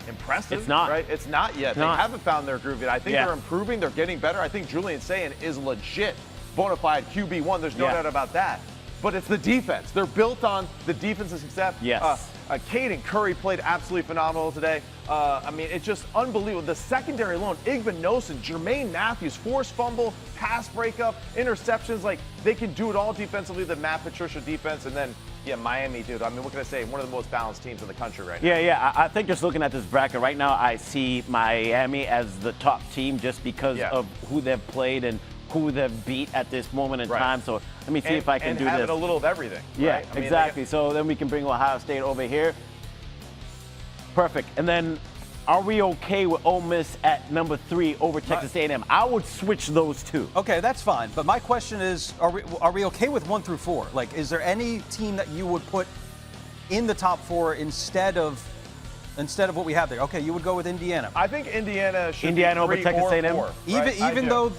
impressive.
It's not.
Right? It's not yet. They haven't found their groove yet. I think they're improving. They're getting better. I think Julian Sayin is legit bona fide QB1. There's no doubt about that. but it's the defense. They're built on the defensive success.
Yes.
Caden Curry played absolutely phenomenal today. I mean, it's just unbelievable. The secondary alone, Igbinosun, Jermaine Matthews, forced fumble, pass breakup, interceptions. Like, they can do it all defensively, the Matt Patricia defense. And then, yeah, Miami, dude. I mean, what can I say? One of the most balanced teams in the country right now.
Yeah. I think just looking at this bracket right now, I see Miami as the top team just because of who they've played and who they've beat at this moment in time. So let me see if I can do this.
And having a little of everything.
Yeah,
right? I mean,
exactly. So then we can bring Ohio State over here. Perfect. And then are we okay with Ole Miss at number 3 over Texas A&M? I would switch those two.
Okay, that's fine. But my question is, are we okay with 1 through 4? Like, is there any team that you would put in the top 4 instead of what we have there? Okay, you would go with Indiana.
I think Indiana should be 3
over Texas
or
A&M?
4.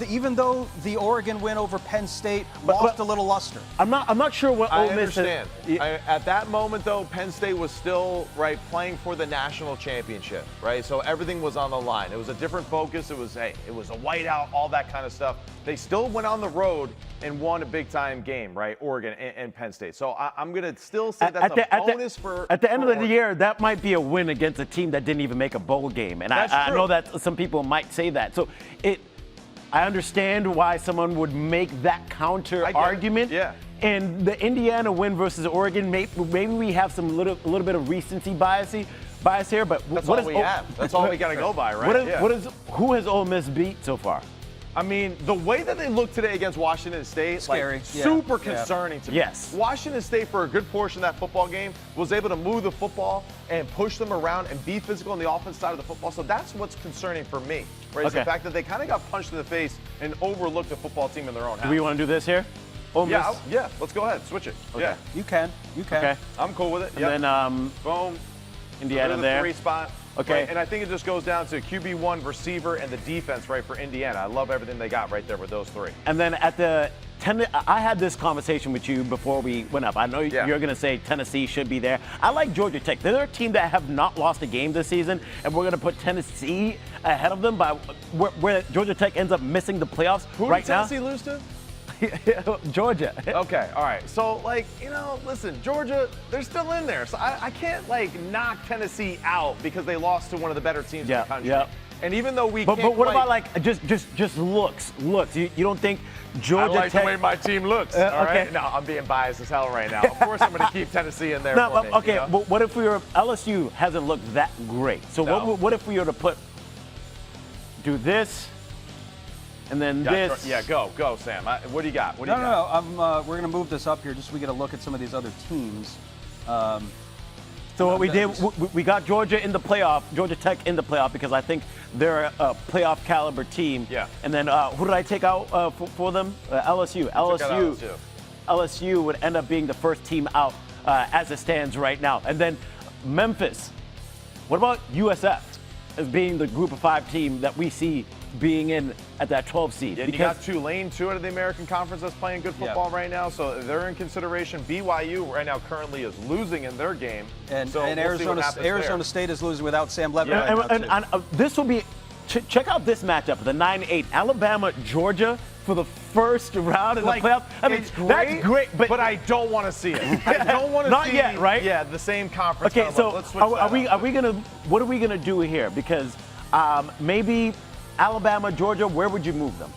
Even though the Oregon win over Penn State lost a little luster.
I'm not sure what Ole Miss.
I understand. At that moment, though, Penn State was still playing for the national championship, right? So everything was on the line. It was a different focus. It was a whiteout, all that kind of stuff. They still went on the road and won a big-time game, right? Oregon and Penn State. So I'm going to still say that's a bonus for
At the end of the year, that might be a win against a team that didn't even make a bowl game. And I know that some people might say that. So I understand why someone would make that counter argument.
Yeah.
And the Indiana win versus Oregon, maybe we have some little bit of recency bias here, but
that's all we have. That's all we got to go by, right?
Who has Ole Miss beat so far?
I mean, the way that they looked today against Washington State,
scary.
Super concerning to me.
Yes.
Washington State, for a good portion of that football game, was able to move the football and push them around and be physical on the offense side of the football. So that's what's concerning for me, right? Is the fact that they kind of got punched in the face and overlooked a football team in their own house.
Do we want to do this here? Ole Miss?
Yeah. Let's go ahead. Switch it.
Okay.
Yeah.
You can.
Okay.
I'm cool with it.
And then
boom.
Indiana
the
there.
3 spot.
Okay.
Right? And I think it just goes down to QB1, receiver, and the defense, right, for Indiana. I love everything they got right there with those 3.
And then at the I had this conversation with you before we went up. I know you're going to say Tennessee should be there. I like Georgia Tech. They're a team that have not lost a game this season, and we're going to put Tennessee ahead of them by where Georgia Tech ends up missing the playoffs right now.
Who did Tennessee lose to?
Georgia.
Okay, all right. So, listen, Georgia, they're still in there. So I can't, knock Tennessee out because they lost to one of the better teams in the country.
Yeah.
And even though we
But what about, just looks? You don't think Georgia
I like
Tech...
the way my team looks, all right? No, I'm being biased as hell right now. Of course I'm going to keep Tennessee in there for me.
Okay, but what if LSU hasn't looked that great? So what if we were to do this... And then this.
Yeah, go, Sam. What do you got? What do you
got? No. We're going to move this up here just so we get a look at some of these other teams.
So what we did, we got Georgia in the playoff, Georgia Tech in the playoff because I think they're a playoff caliber team.
Yeah.
And then who did I take out for them? LSU. LSU would end up being the first team out as it stands right now. And then Memphis. What about USF as being the group of 5 team that we see being in at that 12 seed?
And you got Tulane, too, out of the American Conference that's playing good football right now, so they're in consideration. BYU right now currently is losing in their game.
And
so
Arizona State is losing without Sam Levinson.
Yeah, and this will be, check out this matchup, the 9-8, Alabama, Georgia for the first round in the playoffs. I mean, that's great,
but I don't want to see it. I don't want to see
Not yet, right?
Yeah, the same conference.
Okay, so
let's switch
what are we gonna do here? Because maybe Alabama, Georgia, where would you move them?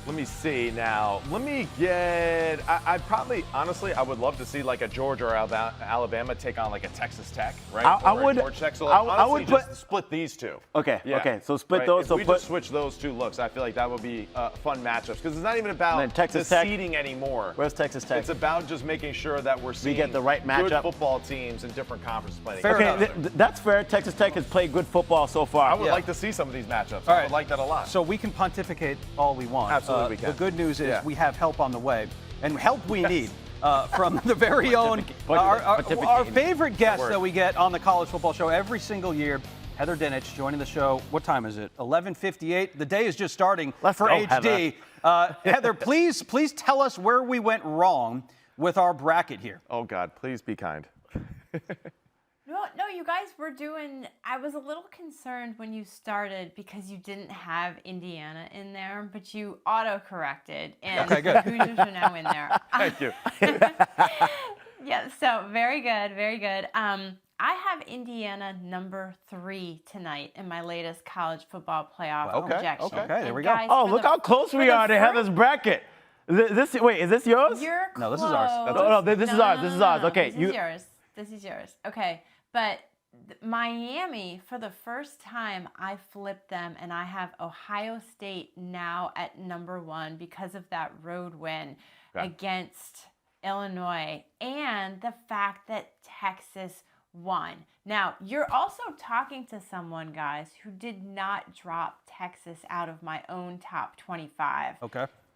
Let me see now. Let me get. I'd probably, honestly, I would love to see a Georgia or Alabama take on a Texas Tech, right?
I would.
Georgia Tech. So I would just split these two.
Okay.
Yeah.
Okay. So split those.
If we just switch those 2 looks, I feel like that would be fun matchups because it's not even about the seeding anymore.
Where's Texas Tech?
It's about just making sure that we're seeing
get the right matchup.
Good football teams in different conferences playing.
Okay, that's fair. Texas Tech has played good football so far.
I would like to see some of these matchups.
All
I would like that a lot.
So we can pontificate all we want.
Absolutely, we can.
The good news is we have help on the way, and help we need from the very own, our favorite guest that we get on the College Football Show every single year, Heather Dinich, joining the show. What time is it? 11:58. The day is just starting for HD. Heather, please tell us where we went wrong with our bracket here.
Oh, God, please be kind.
No, you guys were doing. I was a little concerned when you started because you didn't have Indiana in there, but you auto-corrected, and
Okay, good.
the Hoosiers are now in there.
Thank you.
Yeah, so very good, very good. I have Indiana number 3 tonight in my latest college football playoff projection.
Okay,
there
And
we go.
guys,
Oh,
for
look
the-
how close
for
we
the
are to
first-
Heather's bracket. Wait, is this yours?
You're
No, this is ours.
close.
That's
No, this is ours. This is ours. Okay,
This is yours. This is yours. Okay, but Miami, for the first time, I flipped them, and I have Ohio State now at number 1 because of that road win against Illinois and the fact that Texas won. Now, you're also talking to someone, guys, who did not drop Texas out of my own top 25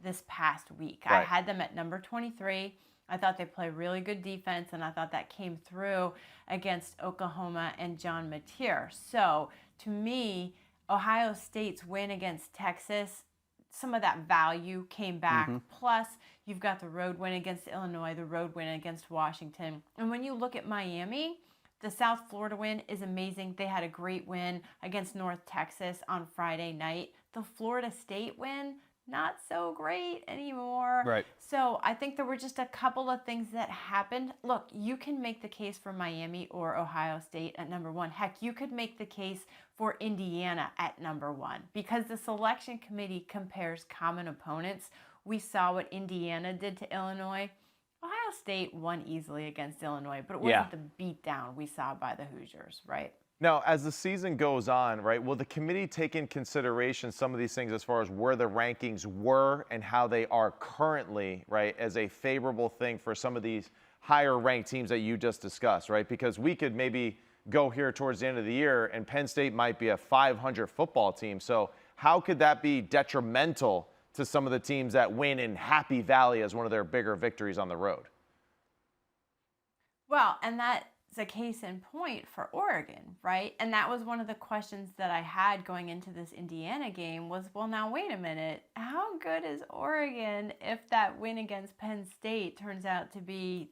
this past week. I had them at number 23. I thought they played really good defense, and I thought that came through against Oklahoma and John Mateer. So, to me, Ohio State's win against Texas, some of that value came back. Plus, you've got the road win against Illinois, the road win against Washington. And when you look at Miami, the South Florida win is amazing. They had a great win against North Texas on Friday night. The Florida State win, not so great anymore.
Right.
So I think there were just a couple of things that happened. Look, you can make the case for Miami or Ohio State at number 1. Heck, you could make the case for Indiana at number 1 because the selection committee compares common opponents. We saw what Indiana did to Illinois. Ohio State won easily against Illinois, but it wasn't the beatdown we saw by the Hoosiers, right?
Now, as the season goes on, right, will the committee take in consideration some of these things as far as where the rankings were and how they are currently, right, as a favorable thing for some of these higher ranked teams that you just discussed, right? Because we could maybe go here towards the end of the year and Penn State might be a 500 football team. So how could that be detrimental to some of the teams that win in Happy Valley as one of their bigger victories on the road?
Well, and that's a case in point for Oregon, right? And that was one of the questions that I had going into this Indiana game was, well, now wait a minute, how good is Oregon if that win against Penn State turns out to be,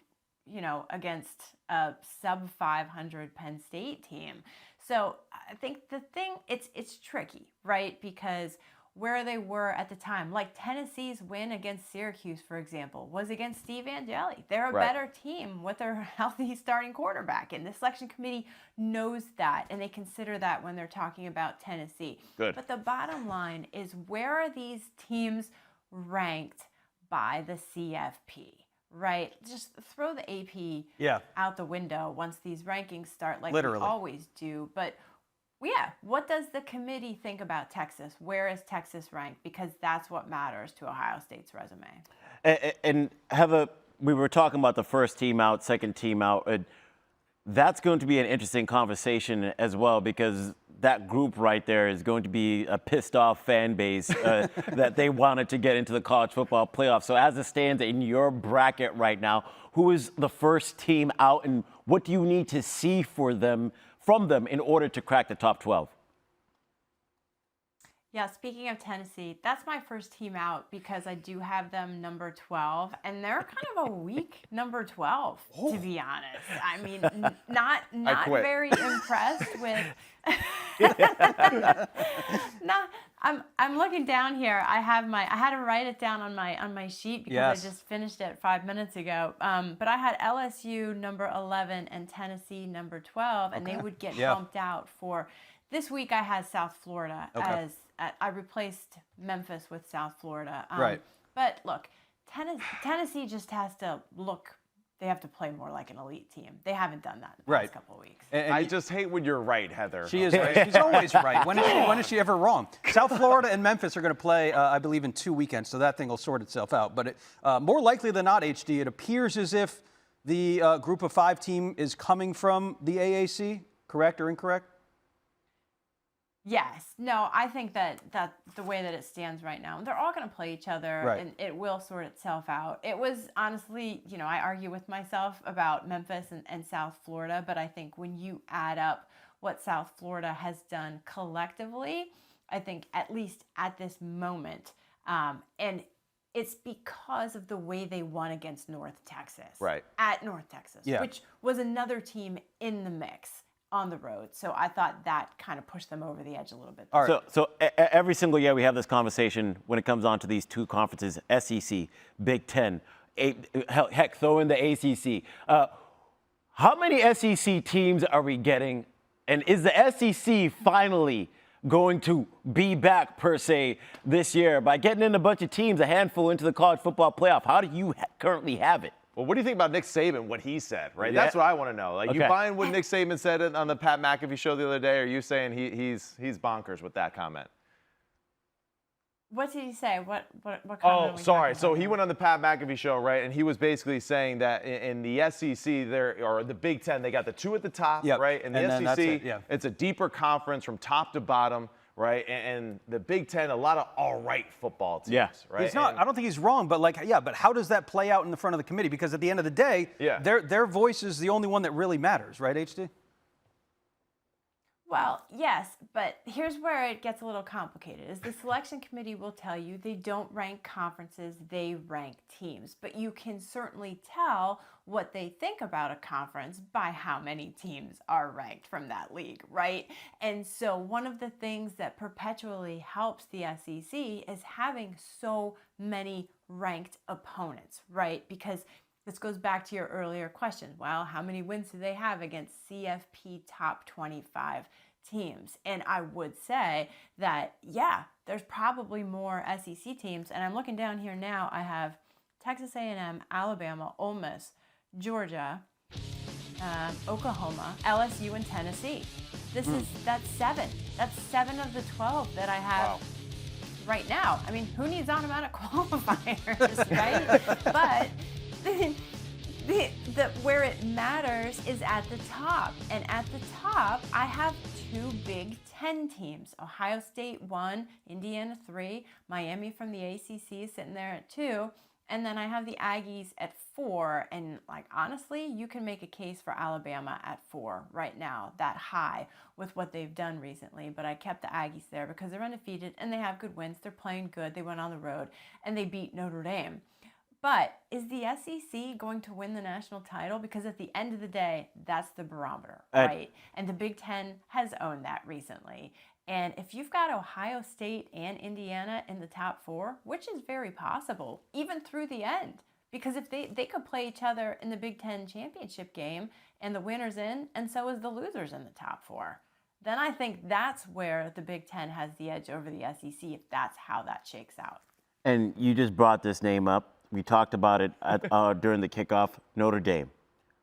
you know, against a sub 500 Penn State team? So I think the thing, it's tricky, right? Because where they were at the time, like Tennessee's win against Syracuse, for example, was against Steve Angeli. They're a better team with their healthy starting quarterback, and the selection committee knows that, and they consider that when they're talking about Tennessee.
Good.
But the bottom line is, where are these teams ranked by the CFP? Right? Just throw the AP out the window once these rankings start, like we always do. But yeah, what does the committee think about Texas? Where is Texas ranked? Because that's what matters to Ohio State's resume.
And Heather, we were talking about the first team out, second team out. That's going to be an interesting conversation as well, because that group right there is going to be a pissed off fan base that they wanted to get into the college football playoff. So as it stands in your bracket right now, who is the first team out, and what do you need to see from them in order to crack the top 12?
Yeah, speaking of Tennessee, that's my first team out because I do have them number 12, and they're kind of a weak number 12, to be honest. I mean, not very impressed with. I'm looking down here. I had to write it down on my sheet because I just finished it 5 minutes ago. But I had LSU number 11 and Tennessee number 12, and they would get bumped out for. This week I had South Florida as I replaced Memphis with South Florida. But look, Tennessee just has to look. They have to play more like an elite team. They haven't done that in the past couple of weeks.
And I just hate when you're right, Heather.
She is right. She's always right. When is she ever wrong? South Florida and Memphis are going to play, I believe, in 2 weekends, so that thing will sort itself out. But more likely than not, HD, it appears as if the group of 5 team is coming from the AAC, correct or incorrect?
Yes. No, I think that the way that it stands right now, they're all going to play each other, and it will sort itself out. It was honestly, I argue with myself about Memphis and South Florida, but I think when you add up what South Florida has done collectively, I think at least at this moment, and It's because of the way they won against North Texas.
Right.
At North Texas, which was another team in the mix on the road. So I thought that kind of pushed them over the edge a little bit.
All right.
So every single year we have this conversation when it comes on to these two conferences, SEC, Big Ten, heck, throw in the ACC. How many SEC teams are we getting? And is the SEC finally going to be back, per se, this year by getting in a bunch of teams, a handful into the college football playoff? How do you currently have it?
Well, what do you think about Nick Saban, what he said, right?
Yeah.
That's what I want to know. Like,
Okay.
you buying what Nick Saban said on the Pat McAfee show the other day, or are you saying he's bonkers with that comment?
What did he say? What comment
Oh,
are we
sorry.
talking
So
about
he
here?
went on the Pat McAfee show, right? And he was basically saying that in the SEC, or the Big Ten, they got the two at the top, right? And the
And then that's
SEC,
it, yeah.
it's a deeper conference from top to bottom, right? And the Big Ten, a lot of all right football teams, right?
He's not. I don't think he's wrong, but but how does that play out in the front of the committee? Because at the end of the day, their voice is the only one that really matters, right, HD?
Well, yes, but here's where it gets a little complicated. Is the selection committee will tell you they don't rank conferences, they rank teams. But you can certainly tell what they think about a conference by how many teams are ranked from that league, right? And so one of the things that perpetually helps the SEC is having so many ranked opponents, right? Because this goes back to your earlier question. Well, how many wins do they have against CFP top 25 teams? And I would say that, there's probably more SEC teams. And I'm looking down here now. I have Texas A&M, Alabama, Ole Miss, Georgia, Oklahoma, LSU, and Tennessee. That's 7. That's 7 of the 12 that I have right now. I mean, who needs automatic qualifiers, right? But where it matters is at the top. And at the top, I have 2 Big Ten teams. Ohio State 1, Indiana 3, Miami from the ACC sitting there at 2. And then I have the Aggies at 4. And honestly, you can make a case for Alabama at 4 right now, that high with what they've done recently. But I kept the Aggies there because they're undefeated and they have good wins. They're playing good. They went on the road and they beat Notre Dame. But is the SEC going to win the national title? Because at the end of the day, that's the barometer, right? And the Big Ten has owned that recently. And if you've got Ohio State and Indiana in the top 4, which is very possible, even through the end, because if they could play each other in the Big Ten championship game and the winner's in, and so is the losers in the top 4, then I think that's where the Big Ten has the edge over the SEC, if that's how that shakes out.
And you just brought this name up. We talked about it during the kickoff, Notre Dame,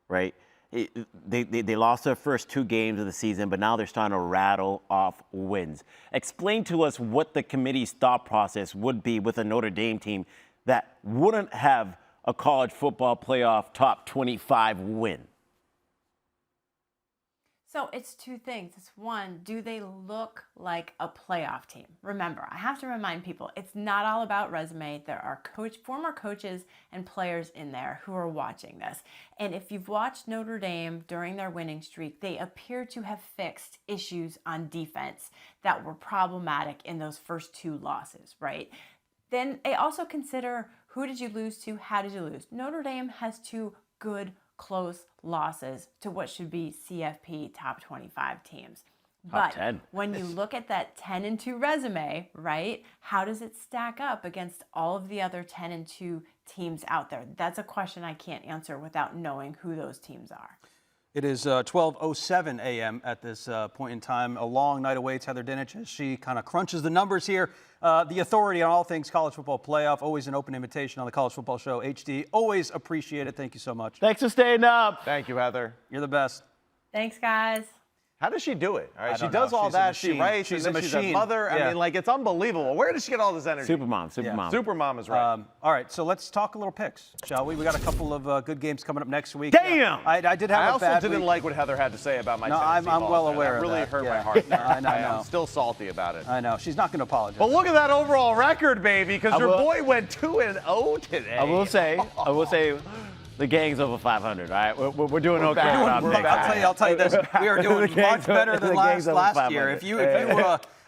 right? They lost their first 2 games of the season, but now they're starting to rattle off wins. Explain to us what the committee's thought process would be with a Notre Dame team that wouldn't have a college football playoff top 25 win.
So it's 2 things. It's one, do they look like a playoff team? Remember, I have to remind people, it's not all about resume. There are former coaches and players in there who are watching this. And if you've watched Notre Dame during their winning streak, they appear to have fixed issues on defense that were problematic in those first 2 losses, right? Then they also consider, who did you lose to? How did you lose? Notre Dame has 2 good close losses to what should be CFP top 25 teams. But
10.
When you look at that 10-2 resume, right, how does it stack up against all of the other 10-2 teams out there? That's a question I can't answer without knowing who those teams are.
It is 12:07 a.m. at this point in time. A long night awaits Heather Dinich as she kind of crunches the numbers here. The authority on all things college football playoff. Always an open invitation on the College Football Show. HD, always appreciate it. Thank you so much.
Thanks for staying up.
Thank you, Heather.
You're the best.
Thanks, guys.
How does she do it? All right,
I
she
don't
does
know.
all
She's a
that. She
machine.
writes.
She's
and
a
then She's a
machine.
mother.
Yeah.
I mean, it's unbelievable. Where does she get all this energy?
Supermom.
Supermom is right.
All right, so let's talk a little picks, shall we? We got a couple of good games coming up next week.
Damn!
I did have
I
a
also
bad
didn't
week.
like what Heather had to say about my Tennessee
I'm
Vols,
well
man.
aware
That
of
really
that.
hurt
Yeah.
my heart.
I know.
I'm still salty about it.
I know. She's not going to apologize.
But look at that overall record, baby, because your boy went 2-0 today.
I will say, the gang's over 500. All right, we're doing okay.
I'll tell you this. We are doing much better than last year. If you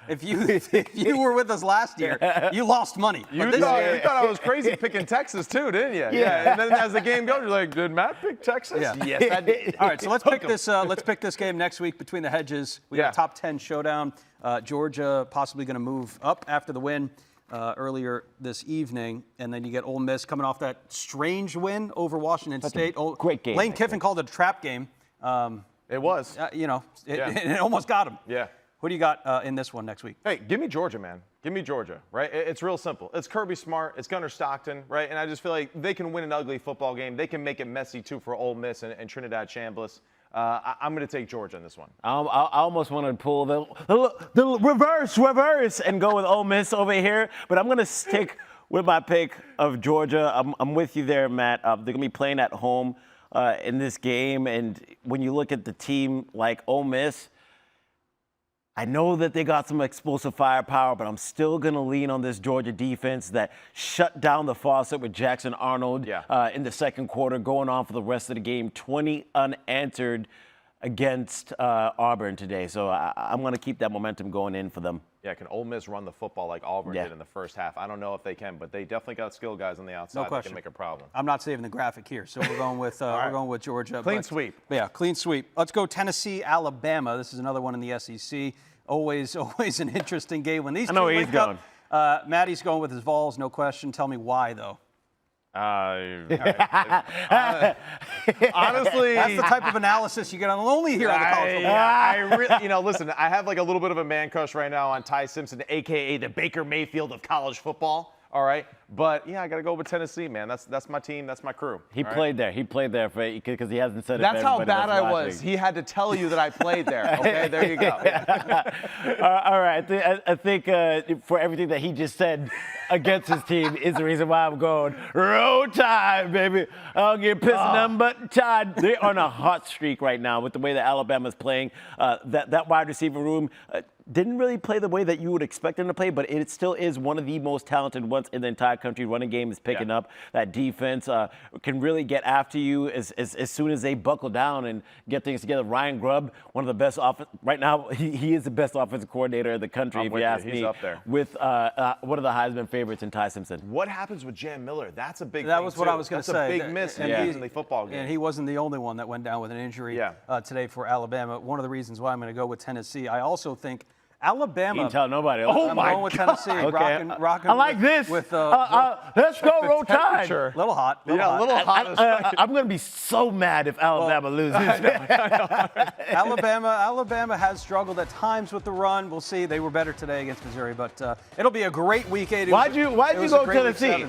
if you were with us last year, you lost money.
You thought I was crazy picking Texas too, didn't you? Yeah. And then as the game goes, you're like, did Matt pick Texas?
Yeah.
Yes, I did.
All right, so let's pick this. Let's pick this game next week between the hedges. We got a top 10 showdown. Georgia possibly going to move up after the win earlier this evening, and then you get Ole Miss coming off that strange win over Washington State.
Great game.
Lane Kiffin called it a trap game.
It was.
It almost got him.
Yeah.
Who do you got in this one next week?
Hey, give me Georgia, man. Give me Georgia, right? It's real simple. It's Kirby Smart. It's Gunnar Stockton, right? And I just feel like they can win an ugly football game. They can make it messy, too, for Ole Miss and Trinidad Chambliss. I'm going to take Georgia in this one.
I almost want to pull the reverse and go with Ole Miss over here, but I'm going to stick with my pick of Georgia. I'm with you there, Matt. They're going to be playing at home in this game, and when you look at the team like Ole Miss, I know that they got some explosive firepower, but I'm still going to lean on this Georgia defense that shut down the faucet with Jackson Arnold in the second quarter, going on for the rest of the game, 20 unanswered against Auburn today. So I'm going to keep that momentum going in for them.
Yeah, can Ole Miss run the football like Auburn did in the first half? I don't know if they can, but they definitely got skilled guys on the outside that can make a problem.
I'm not saving the graphic here, so we're going with we're going with Georgia.
Clean sweep.
Yeah, clean sweep. Let's go Tennessee, Alabama. This is another one in the SEC. Always an interesting game when these.
I know where he's going.
Maddie's going with his Vols, no question. Tell me why, though.
Honestly,
that's the type of analysis you get only here on the college football.
I really, listen, I have like a little bit of a man crush right now on Ty Simpson, aka the Baker Mayfield of college football. All right, but yeah, I got to go with Tennessee, man. That's my team. That's my crew.
He played there. He played there because he hasn't said it.
That's how bad I was. He had to tell you that I played there. Okay, there you go.
All right, I think for everything that he just said against his team is the reason why I'm going Roll Tide, baby. I don't get pissed nothing but Tide. They're on a hot streak right now with the way that Alabama's playing. That wide receiver room didn't really play the way that you would expect them to play, but it still is one of the most talented ones in the entire country. Running game is picking up. That defense can really get after you as soon as they buckle down and get things together. Ryan Grubb, one of the best right now, he is the best offensive coordinator in the country, if you ask me.
He's up there.
With one of the Heisman favorites in Ty Simpson.
What happens with Jam Miller? That's a big thing,
That was what I was going to say.
That's a big miss in the football game.
And he wasn't the only one that went down with an injury today for Alabama. One of the reasons why I'm going to go with Tennessee. I also think Alabama.
You didn't tell nobody.
I'm going with Tennessee.
Okay.
Rocking
I like this.
Let's
go, Roll Tide.
Little hot.
A little hot.
I'm going to be so mad if Alabama loses.
Alabama has struggled at times with the run. We'll see. They were better today against Missouri, but it'll be a great week 8.
Why'd you go Tennessee?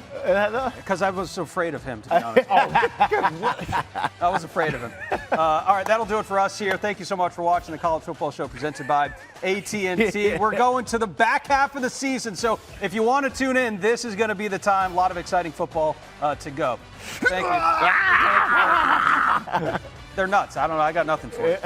Because I was so afraid of him, to be honest. I was afraid of him. All right, that'll do it for us here. Thank you so much for watching the College Football Show presented by AT&T. We're going to the back half of the season, so if you want to tune in, this is going to be the time. A lot of exciting football to go. Thank you. They're nuts. I don't know. I got nothing for you.